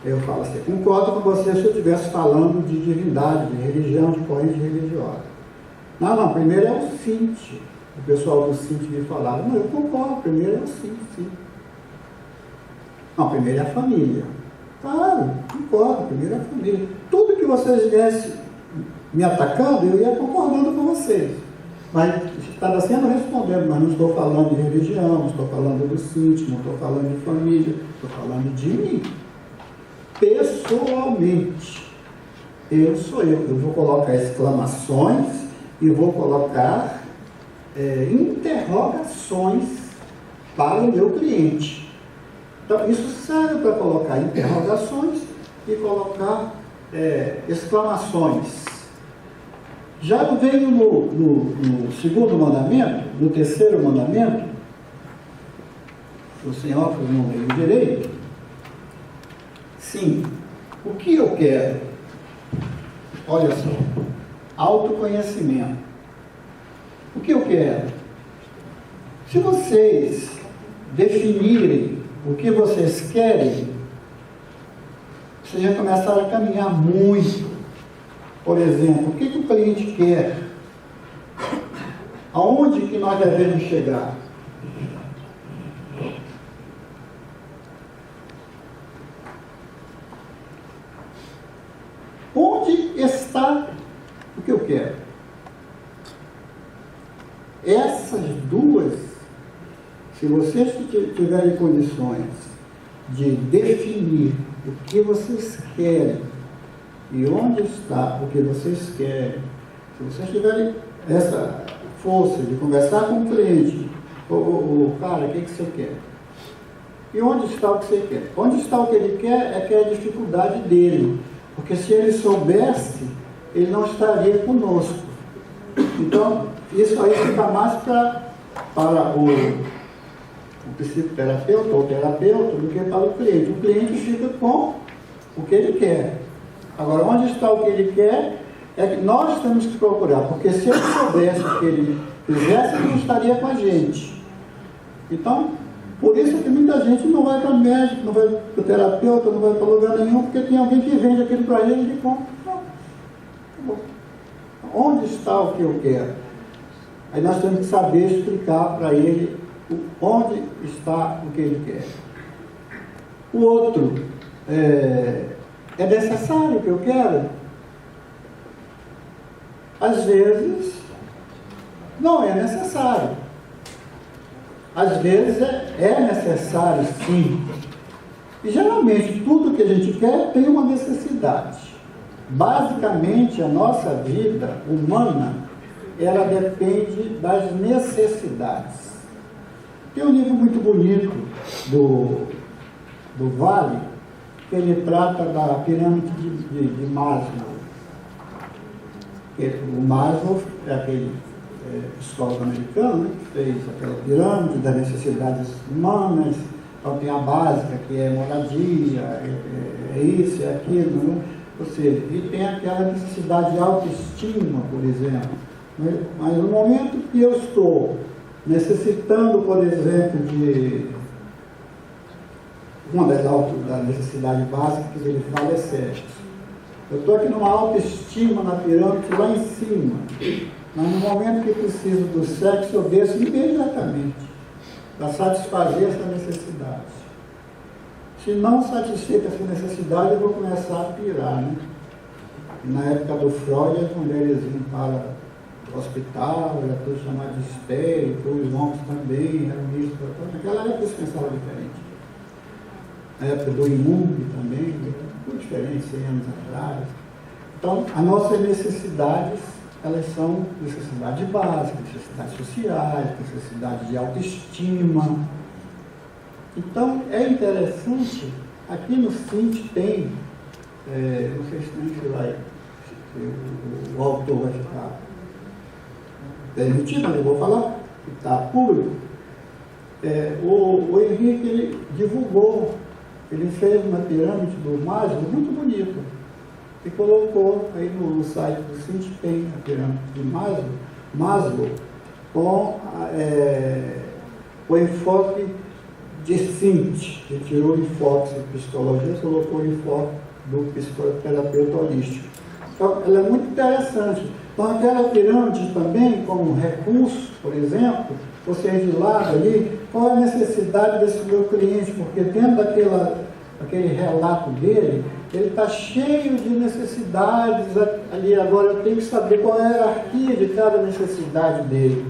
Eu falo assim, concordo com você se eu estivesse falando de divindade, de religião, de corrente religiosa. Não, primeiro é o Cinti. O pessoal do Cinti me falava, não, eu concordo, primeiro é o Cinti, sim. Não, primeiro é a família. Claro, concordo, primeiro é a família. Tudo que vocês viessem me atacando, eu ia concordando com vocês. Mas estava sendo respondendo, mas não estou falando de religião, não estou falando do Cinti, não estou falando de família, estou falando de mim. Pessoalmente, eu sou eu. Eu vou colocar exclamações e vou colocar interrogações para o meu cliente. Então, isso serve para colocar interrogações e colocar exclamações. Já veio no segundo mandamento, no terceiro mandamento, o Senhor não veio direito. Sim, o que eu quero? Olha só, autoconhecimento. O que eu quero? Se vocês definirem o que vocês querem, vocês já começaram a caminhar muito. Por exemplo, o que o cliente quer? Aonde que nós devemos chegar? Onde está o que eu quero? Essas duas Se vocês tiverem condições de definir o que vocês querem e onde está o que vocês querem, se vocês tiverem essa força de conversar com o cliente, cara, o que você quer? E onde está o que você quer? Onde está o que ele quer é que é a dificuldade dele. Porque se ele soubesse, ele não estaria conosco. Então, isso aí fica mais para o psicoterapeuta ou terapeuta do que para o cliente. O cliente fica com o que ele quer. Agora, onde está o que ele quer, é que nós temos que procurar. Porque se ele soubesse o que ele fizesse, ele não estaria com a gente. Então, por isso que muita gente não vai para médico, não vai para o terapeuta, não vai para lugar nenhum, porque tem alguém que vende aquilo para ele e ele compra. Não. Onde está o que eu quero? Aí nós temos que saber explicar para ele onde está o que ele quer. O outro, é necessário o que eu quero? Às vezes, não é necessário. Às vezes é necessário, sim. E geralmente tudo que a gente quer tem uma necessidade. Basicamente a nossa vida humana, ela depende das necessidades. Tem um livro muito bonito do Vale, que ele trata da pirâmide de Maslow. O Maslow é aquele psicólogo americano, né, que fez aquela pirâmide das necessidades humanas. Então tem a básica, que é moradia, é isso, é aquilo, né? Ou seja, e tem aquela necessidade de autoestima, por exemplo. Mas no momento que eu estou necessitando, por exemplo, de uma das necessidades básicas que ele fala é sexo. Eu estou aqui numa autoestima na pirâmide lá em cima. Mas no momento que preciso do sexo, eu desço imediatamente para satisfazer essa necessidade. Se não satisfeita essa necessidade, eu vou começar a pirar, né? Na época do Freud, as mulheres iam para o hospital, era tudo chamado de histérico, os homens também eram isso. Naquela época eles pensavam diferente. Na época do Jung também, tudo diferente, 100 anos atrás. Então, as nossas necessidades, elas são necessidades básicas, necessidades sociais, necessidades de autoestima. Então, é interessante, aqui no CINT tem, não sei se vai, se o autor vai ficar permitido, mas eu vou falar, que está público. O Henrique, ele divulgou, ele fez uma pirâmide do Maslow muito bonita. E colocou aí no site do CINT, tem a pirâmide de Maslow com o enfoque de CINT, que tirou o enfoque de psicologia, colocou o enfoque do psicoterapeuta holístico. Então, ela é muito interessante. Então, aquela pirâmide também, como recurso, por exemplo, você de lado ali, qual é a necessidade desse meu cliente? Porque dentro daquele relato dele, ele está cheio de necessidades ali. Agora eu tenho que saber qual é a hierarquia de cada necessidade dele.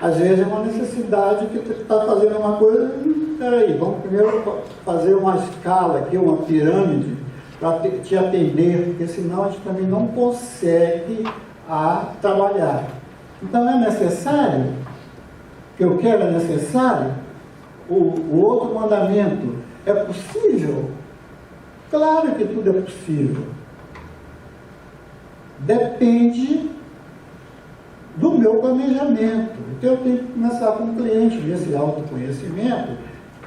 Às vezes é uma necessidade que você está fazendo uma coisa, peraí, vamos primeiro fazer uma escala aqui, uma pirâmide, para te atender, porque senão a gente também não consegue trabalhar. Então é necessário, o que eu quero é necessário, o outro mandamento é possível? Claro que tudo é possível. Depende do meu planejamento. Então eu tenho que começar com o cliente, nesse autoconhecimento.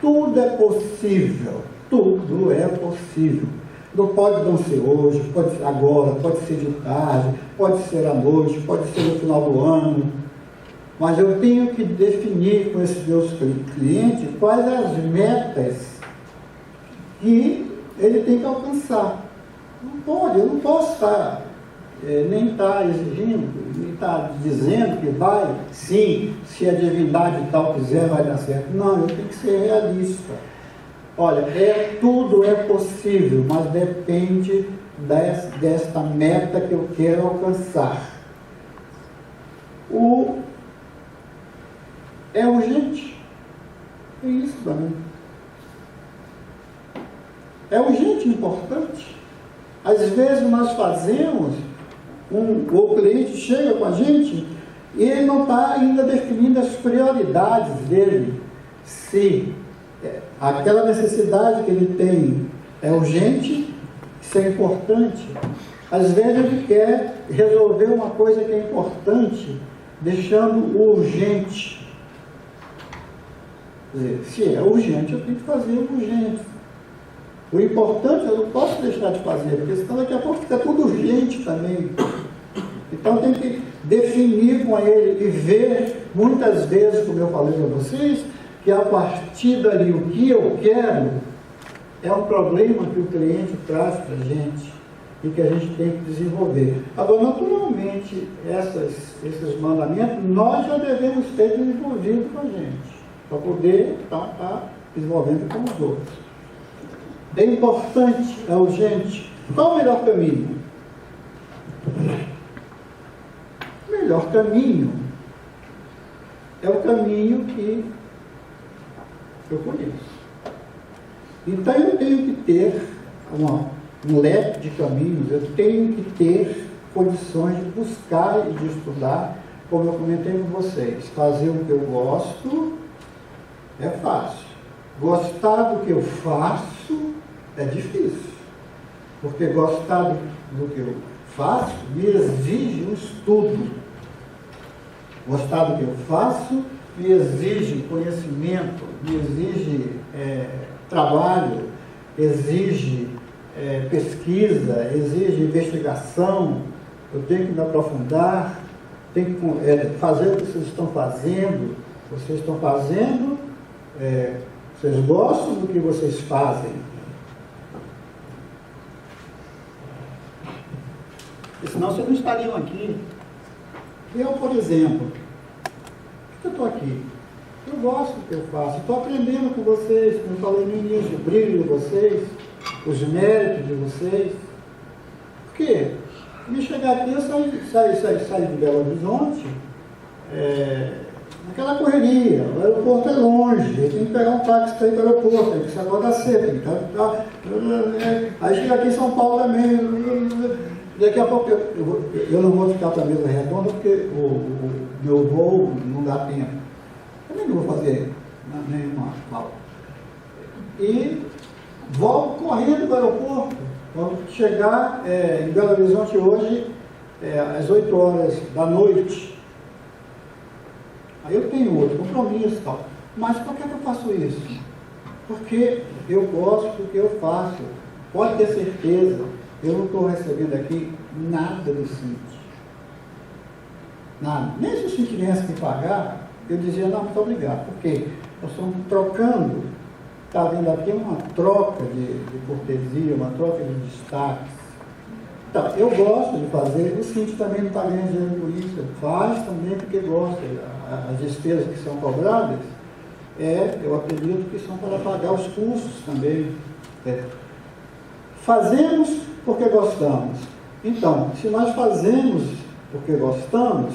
Tudo é possível. Tudo é possível. Não pode não ser hoje, pode ser agora, pode ser de tarde, pode ser à noite, pode ser no final do ano. Mas eu tenho que definir com esses meus clientes quais as metas que ele tem que alcançar. Não pode, eu não posso nem estar exigindo, nem estar dizendo que vai, sim, se a divindade tal quiser, vai dar certo. Não, eu tenho que ser realista. Olha, tudo é possível, mas depende desta meta que eu quero alcançar. É urgente? É isso para mim. É urgente, importante. Às vezes nós fazemos, o cliente chega com a gente e ele não está ainda definindo as prioridades dele. Se aquela necessidade que ele tem é urgente, isso é importante. Às vezes ele quer resolver uma coisa que é importante, deixando o urgente. Quer dizer, se é urgente, eu tenho que fazer o urgente. O importante eu não posso deixar de fazer, porque senão daqui a pouco fica tudo urgente também. Então tem que definir com ele e ver, muitas vezes, como eu falei para vocês, que a partir dali o que eu quero é um problema que o cliente traz para a gente e que a gente tem que desenvolver. Agora, naturalmente, esses mandamentos nós já devemos ter desenvolvido com a gente, para poder estar desenvolvendo com os outros. É importante, é urgente. Qual o melhor caminho? O melhor caminho é o caminho que eu conheço. Então eu tenho que ter um leque de caminhos, eu tenho que ter condições de buscar e de estudar, como eu comentei com vocês. Fazer o que eu gosto é fácil. Gostar do que eu faço é difícil, porque gostar do que eu faço me exige um estudo. Gostar do que eu faço me exige conhecimento, me exige trabalho, exige pesquisa, exige investigação. Eu tenho que me aprofundar, tenho que fazer o que vocês estão fazendo. Vocês estão fazendo, vocês gostam do que vocês fazem. Porque senão vocês não estariam aqui. Eu, por exemplo, por que eu estou aqui? Eu gosto do que eu faço, estou aprendendo com vocês, como eu falei no início, o brilho de vocês, os méritos de vocês. Por quê? Me chegar aqui, eu saí de Belo Horizonte, naquela correria, o aeroporto é longe, eu tenho que pegar um táxi para ir para o aeroporto, tem que sair da cedo, aí chega aqui em São Paulo também. Daqui a pouco eu não vou ficar para a mesa redonda porque o meu voo não dá tempo. Também não vou fazer nenhuma falta. E volto correndo para o aeroporto. Vamos chegar em Belo Horizonte hoje às 8 horas da noite. Aí eu tenho outro compromisso e tal. Mas por que eu faço isso? Porque eu gosto do que eu faço. Pode ter certeza. Eu não estou recebendo aqui nada do Cinti. Nada. Nem se o Cinti viesse me pagar, eu dizia, não, muito obrigado. Porque nós estamos trocando. Está vendo aqui uma troca de cortesia, uma troca de destaques. Então, eu gosto de fazer, o Cinti também não está ganhando dinheiro por isso. Ele faz também porque gosta. As despesas que são cobradas, eu acredito que são para pagar os custos também. Fazemos porque gostamos. Então, se nós fazemos porque gostamos,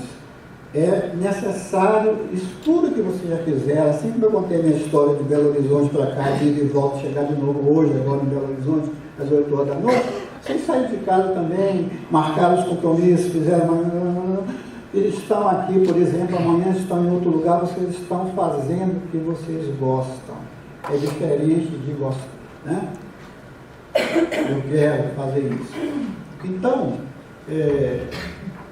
é necessário, isso tudo que você já fizer, assim como eu contei minha história de Belo Horizonte para cá, de volta, chegar de novo hoje, agora em Belo Horizonte, às 8 horas da noite, vocês saíram de casa também, marcaram os compromissos, fizeram, eles estão aqui, por exemplo, amanhã estão em outro lugar, vocês estão fazendo o que vocês gostam. É diferente de gostar, né? Eu quero fazer isso. Então,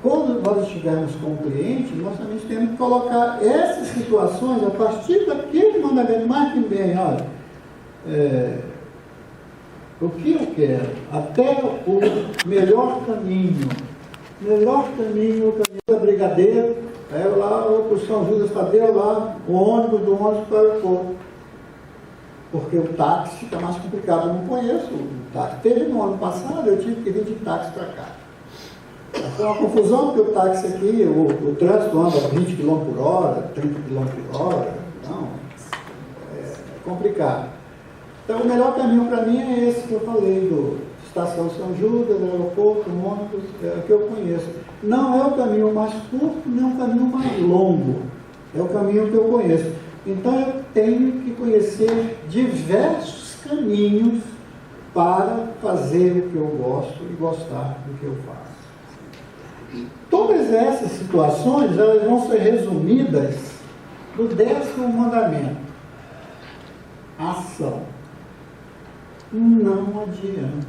quando nós estivermos com o cliente, nós também temos que colocar essas situações a partir daquele mandamento mais que bem, olha, o que eu quero, até o melhor caminho é o caminho da Brigadeiro, lá o São Judas Tadeu, lá o ônibus do ônibus para o aeroporto. Porque o táxi fica mais complicado, eu não conheço o táxi. Teve no ano passado, eu tive que vir de táxi para cá. Foi uma confusão, porque o táxi aqui, o trânsito anda 20 km por hora, 30 km por hora, então, é complicado. Então, o melhor caminho para mim é esse que eu falei, do Estação São Judas, aeroporto, ônibus, que eu conheço. Não é o caminho mais curto, nem o caminho mais longo, é o caminho que eu conheço. Então, tenho que conhecer diversos caminhos para fazer o que eu gosto e gostar do que eu faço. Todas essas situações, elas vão ser resumidas no 10º mandamento. Ação. Não adianta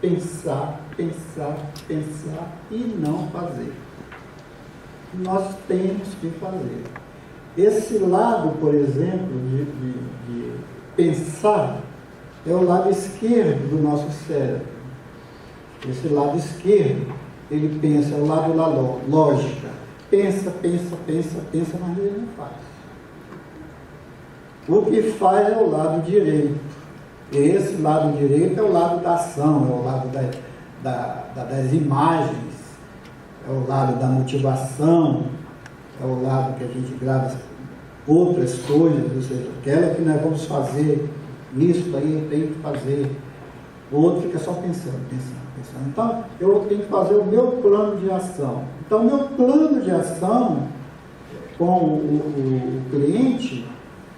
pensar, pensar, pensar e não fazer. Nós temos que fazer. Esse lado, por exemplo, de pensar, é o lado esquerdo do nosso cérebro. Esse lado esquerdo, ele pensa, é o lado da lógica. Pensa, pensa, pensa, pensa, mas ele não faz. O que faz é o lado direito. E esse lado direito é o lado da ação, é o lado das imagens, é o lado da motivação, é o lado que a gente grava outras coisas, ou seja, aquela que nós vamos fazer, isso daí eu tenho que fazer. O outro fica só pensando, pensando, pensando. Então, eu tenho que fazer o meu plano de ação. Então, o meu plano de ação com o cliente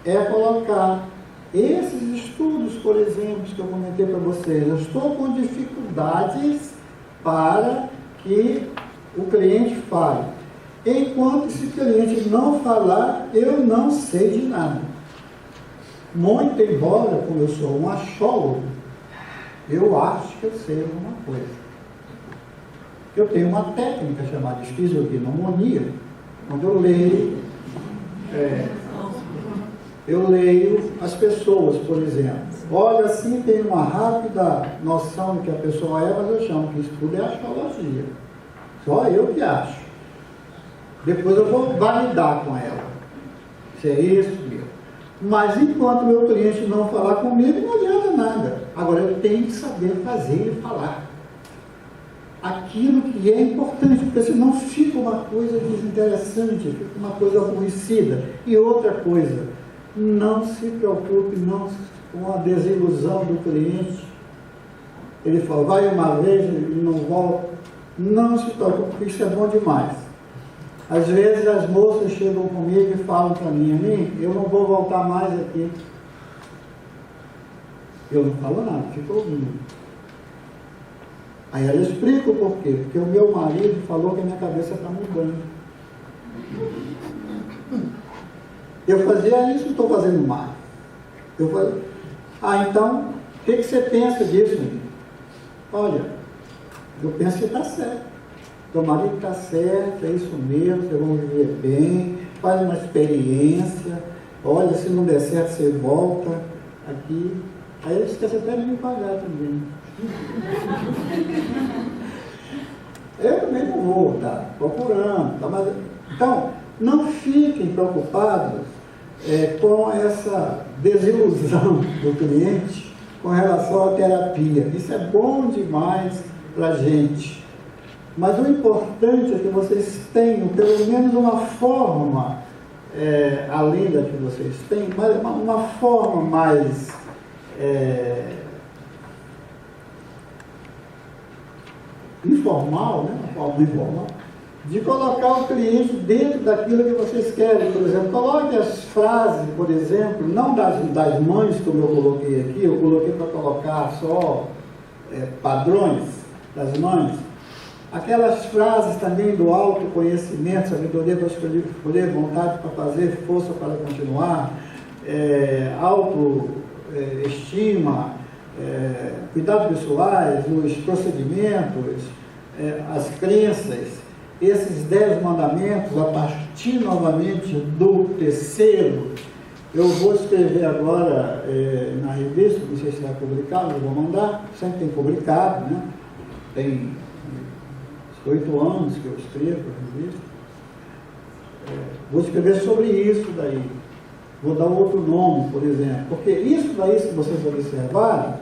é colocar esses estudos, por exemplo, que eu comentei para vocês. Eu estou com dificuldades para que o cliente fale. Enquanto esse cliente não falar, eu não sei de nada. Muito embora, como eu sou um achólogo, eu acho que eu sei alguma coisa. Eu tenho uma técnica chamada fisiognomonia, onde eu leio as pessoas, por exemplo. Olha, assim, tem uma rápida noção de que a pessoa é, mas eu chamo que isso tudo é astrologia. Só eu que acho. Depois eu vou validar com ela. Se é isso mesmo. Mas enquanto o meu cliente não falar comigo, não adianta nada. Agora eu tenho que saber fazer ele falar aquilo que é importante, porque senão fica uma coisa desinteressante, fica uma coisa aborrecida. E outra coisa, não se preocupe com a desilusão do cliente. Ele fala, vai uma vez e não volta. Não se preocupe, porque isso é bom demais. Às vezes as moças chegam comigo e falam para mim, eu não vou voltar mais aqui. Eu não falo nada, fico ouvindo. Aí ela explica o porquê, porque o meu marido falou que a minha cabeça está mudando. Eu fazia isso e estou fazendo mais. Eu falei, então, o que você pensa disso? Olha, eu penso que está certo. Teu marido está certo, é isso mesmo, vocês vão viver bem, faz uma experiência, olha, se não der certo, você volta aqui. Aí eles esquecem até de me pagar também. Eu também não vou estar procurando. Mas... Então, não fiquem preocupados com essa desilusão do cliente com relação à terapia. Isso é bom demais para a gente. Mas o importante é que vocês tenham pelo menos uma forma, além da que vocês têm, mas uma forma mais informal, né? Uma forma informal, de colocar o cliente dentro daquilo que vocês querem. Por exemplo, coloque as frases, por exemplo, não das mães, como eu coloquei aqui, eu coloquei para colocar só padrões das mães. Aquelas frases também do autoconhecimento, sabedoria para escolher, vontade para fazer, força para continuar, autoestima, cuidados pessoais, os procedimentos, as crenças, esses 10 mandamentos, a partir novamente do 3º, eu vou escrever agora na revista, não sei se vai publicar, eu vou mandar, sempre tem publicado, né? Tem 8 anos que eu escrevo a revista. Vou escrever sobre isso daí. Vou dar outro nome, por exemplo. Porque isso daí, se vocês observarem,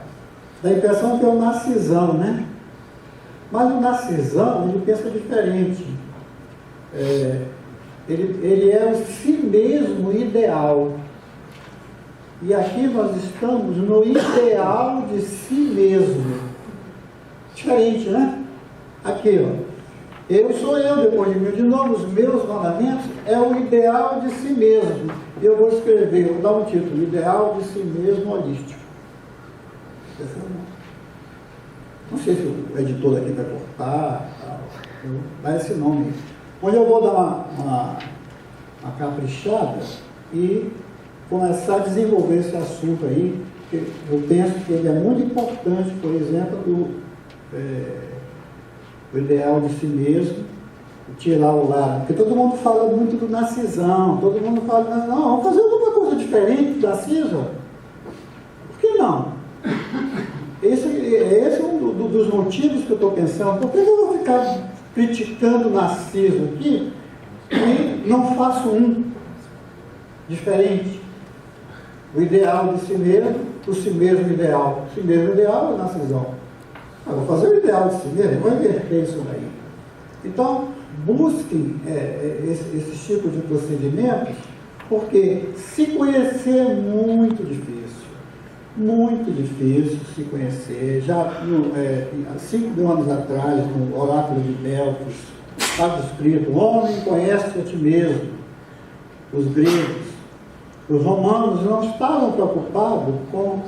dá a impressão que é um narcisão, né? Mas o narcisão, ele pensa diferente. Ele é o si mesmo ideal. E aqui nós estamos no ideal de si mesmo. Diferente, né? Aqui, ó. Eu sou eu, depois de mim. De novo, os meus mandamentos é o ideal de si mesmo. Eu vou escrever, vou dar um título, ideal de si mesmo holístico. Não sei se o editor aqui vai cortar, dá esse nome. Onde eu vou dar uma caprichada e começar a desenvolver esse assunto aí, porque eu penso que ele é muito importante, por exemplo, o ideal de si mesmo, tirar o lado, porque todo mundo fala muito do narcisão, todo mundo fala, não, vamos fazer alguma coisa diferente do narciso, por que não? Esse é um dos motivos que eu estou pensando, por que eu vou ficar criticando o narciso aqui e não faço um diferente? O ideal de si mesmo, o si mesmo ideal. O si mesmo ideal é o narcisão. Eu vou fazer o ideal de si mesmo, vou inverter isso daí. Então, busquem esse tipo de procedimentos, porque se conhecer é muito difícil. Muito difícil se conhecer. Já há 5 mil anos atrás, no oráculo de Delfos, estava escrito: homem, conhece a ti mesmo. Os gregos, os romanos não estavam preocupados com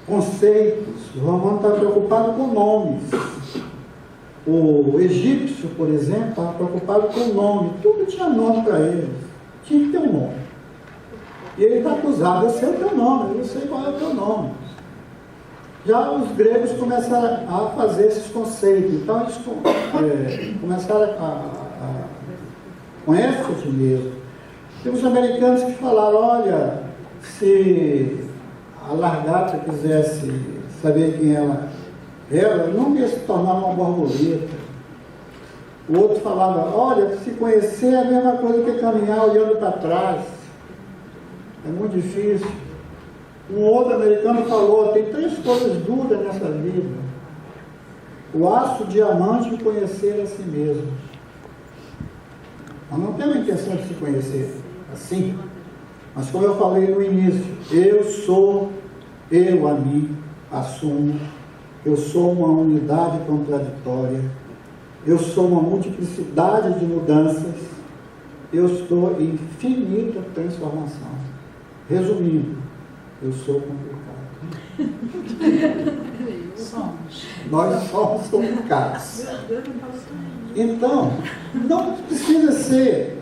conceitos, os romanos estavam preocupados com nomes. O egípcio, por exemplo, estava preocupado com o nome, tudo tinha nome para eles, tinha que ter um nome. E ele está acusado: eu sei o teu nome, eu sei qual é o teu nome. Já os gregos começaram a fazer esses conceitos, então eles começaram a conhecer a ti mesmo. Tem os americanos que falaram: olha, se a lagarta quisesse saber quem ela não ia se tornar uma borboleta. O outro falava: olha, se conhecer é a mesma coisa que caminhar olhando para trás. É muito difícil. Um outro americano falou: tem 3 coisas duras nessa vida: o aço, o diamante e conhecer a si mesmo. Nós não temos a intenção de se conhecer assim, mas como eu falei no início, eu a mim assumo, eu sou uma unidade contraditória, eu sou uma multiplicidade de mudanças, eu estou em infinita transformação. Resumindo, eu sou complicado. Nós somos complicados. Então, não precisa ser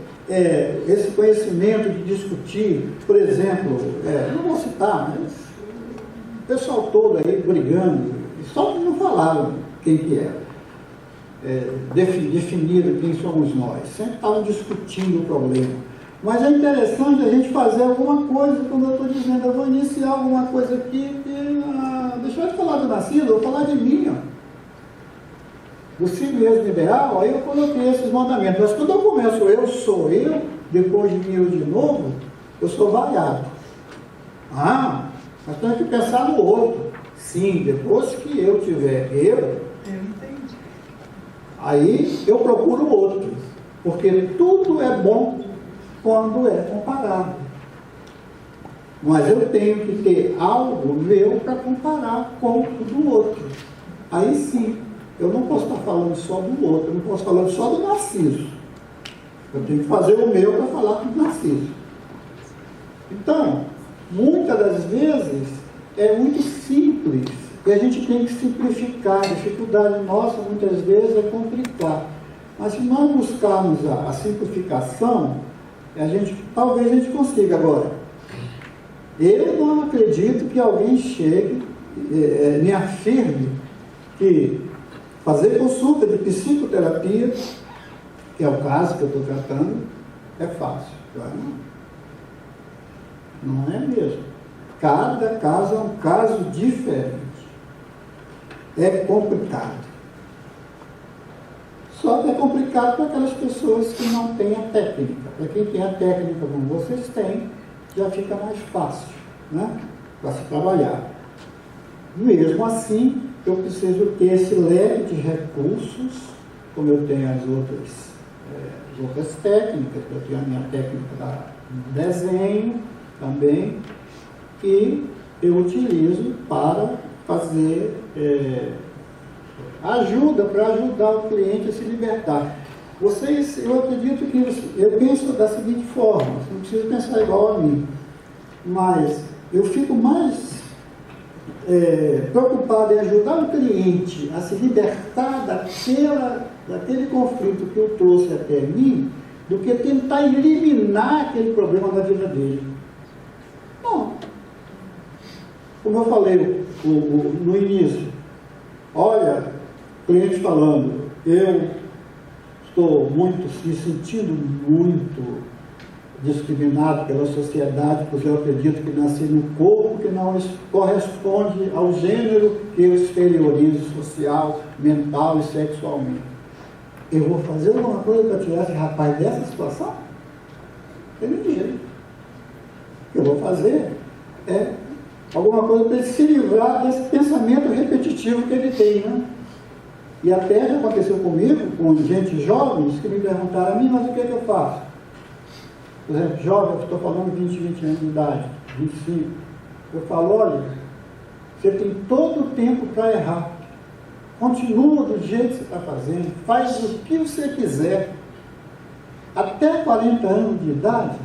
esse conhecimento de discutir, por exemplo, não vou citar, mas o pessoal todo aí brigando, só que não falaram quem que era, definiram quem somos nós, sempre estavam discutindo o problema. Mas é interessante a gente fazer alguma coisa, como eu estou dizendo, eu vou iniciar alguma coisa aqui, deixa eu falar do Narciso, eu vou falar de mim, ó. O si mesmo ideal, aí eu coloquei esses mandamentos. Mas quando eu começo, eu sou eu, depois de mim eu de novo, eu sou variado. Mas tenho que pensar no outro. Sim, depois que eu tiver eu entendi. Aí eu procuro o outro. Porque tudo é bom quando é comparado. Mas eu tenho que ter algo meu para comparar com o do outro. Aí sim. Eu não posso estar falando só do outro, eu não posso estar falando só do Narciso. Eu tenho que fazer o meu para falar do Narciso. Então, muitas das vezes, é muito simples. E a gente tem que simplificar. A dificuldade nossa, muitas vezes, é complicar. Mas se nós buscarmos a simplificação, talvez a gente consiga. Agora, eu não acredito que alguém chegue, me afirme que fazer consulta de psicoterapia, que é o caso que eu estou tratando, é fácil. Não é mesmo. Cada caso é um caso diferente. É complicado. Só que é complicado para aquelas pessoas que não têm a técnica. Para quem tem a técnica como vocês têm, já fica mais fácil, né? Para se trabalhar. Mesmo assim, eu preciso ter esse leque de recursos, como eu tenho as outras técnicas, eu tenho a minha técnica do desenho também, que eu utilizo para fazer ajuda para ajudar o cliente a se libertar. Vocês, eu acredito que eu penso da seguinte forma, você não precisa pensar igual a mim, mas eu fico mais preocupado em ajudar o cliente a se libertar daquele conflito que eu trouxe até mim, do que tentar eliminar aquele problema da vida dele. Não. Como eu falei no início, olha, cliente falando, eu estou me sentindo muito discriminado pela sociedade, porque eu acredito que nasci num corpo que não corresponde ao gênero que eu exteriorizo social, mental e sexualmente. Eu vou fazer alguma coisa para tirar esse rapaz dessa situação? Tem jeito. O que eu vou fazer é alguma coisa para ele se livrar desse pensamento repetitivo que ele tem, né? E até já aconteceu comigo, com gente jovens, que me perguntaram a mim, mas o que é que eu faço? Por exemplo, jovem, eu estou falando de 20 anos de idade, 25. Eu falo, olha, você tem todo o tempo para errar. Continua do jeito que você está fazendo, faz o que você quiser. Até 40 anos de idade,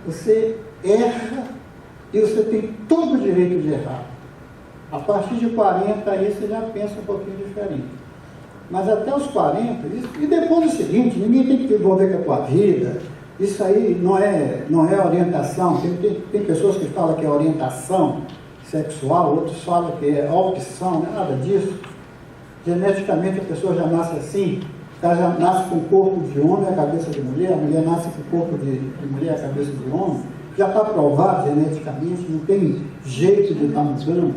você erra e você tem todo o direito de errar. A partir de 40, aí você já pensa um pouquinho diferente. Mas até os 40, e depois do seguinte, ninguém tem que se envolver com a tua vida. Isso aí não é orientação. Tem pessoas que falam que é orientação sexual, outros falam que é opção, não é nada disso. Geneticamente a pessoa já nasce assim, ela já nasce com o corpo de homem e a cabeça de mulher, a mulher nasce com o corpo de mulher e a cabeça de homem, já está provado geneticamente, não tem jeito de estar mudando.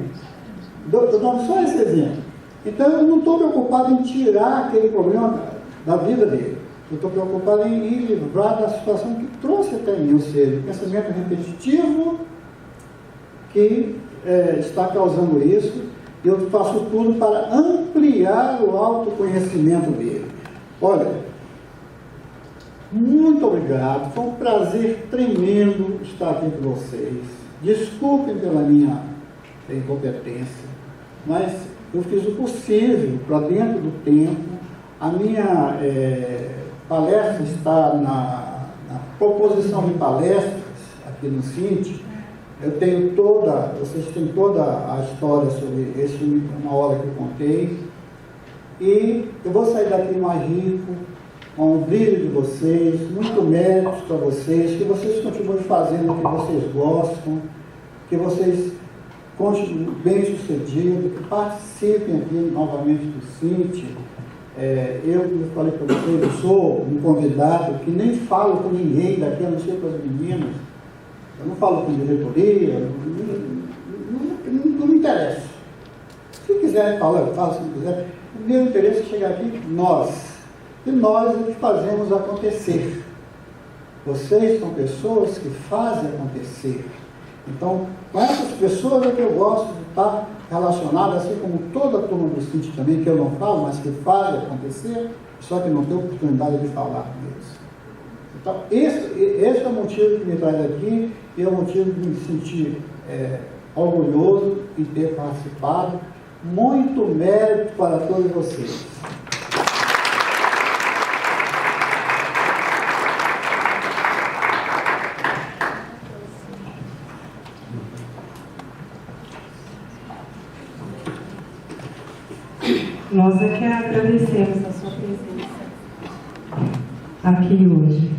Estou dando só esse exemplo. Então eu não estou preocupado em tirar aquele problema da vida dele. Eu estou preocupado em livrar da situação que trouxe até mim, ou seja, o pensamento repetitivo que está causando isso. Eu faço tudo para ampliar o autoconhecimento dele. Olha, muito obrigado, foi um prazer tremendo estar aqui com vocês. Desculpem pela minha incompetência, mas eu fiz o possível para dentro do tempo. A minha palestra está na proposição de palestras aqui no Cinti. Vocês têm toda a história sobre uma hora que eu contei. E eu vou sair daqui mais rico, com o brilho de vocês, muito méritos para vocês, que vocês continuem fazendo o que vocês gostam, que vocês continuem bem-sucedidos, que participem aqui novamente do Cinti. Eu falei para vocês, eu sou um convidado que nem falo com ninguém daqui, a não ser com as meninas. Eu não falo com diretoria, não me interessa. Se quiser falar, eu falo, se não quiser. O meu interesse é chegar aqui, nós. E nós é que fazemos acontecer. Vocês são pessoas que fazem acontecer. Então, com essas pessoas é que eu gosto de estar relacionado, assim como toda a turma do Cinti também, que eu não falo, mas que fazem acontecer, só que não tenho oportunidade de falar com eles. Então, esse é o motivo que me traz aqui, e é o motivo de me sentir orgulhoso em ter participado. Muito mérito para todos vocês. Nós é que agradecemos a sua presença aqui hoje.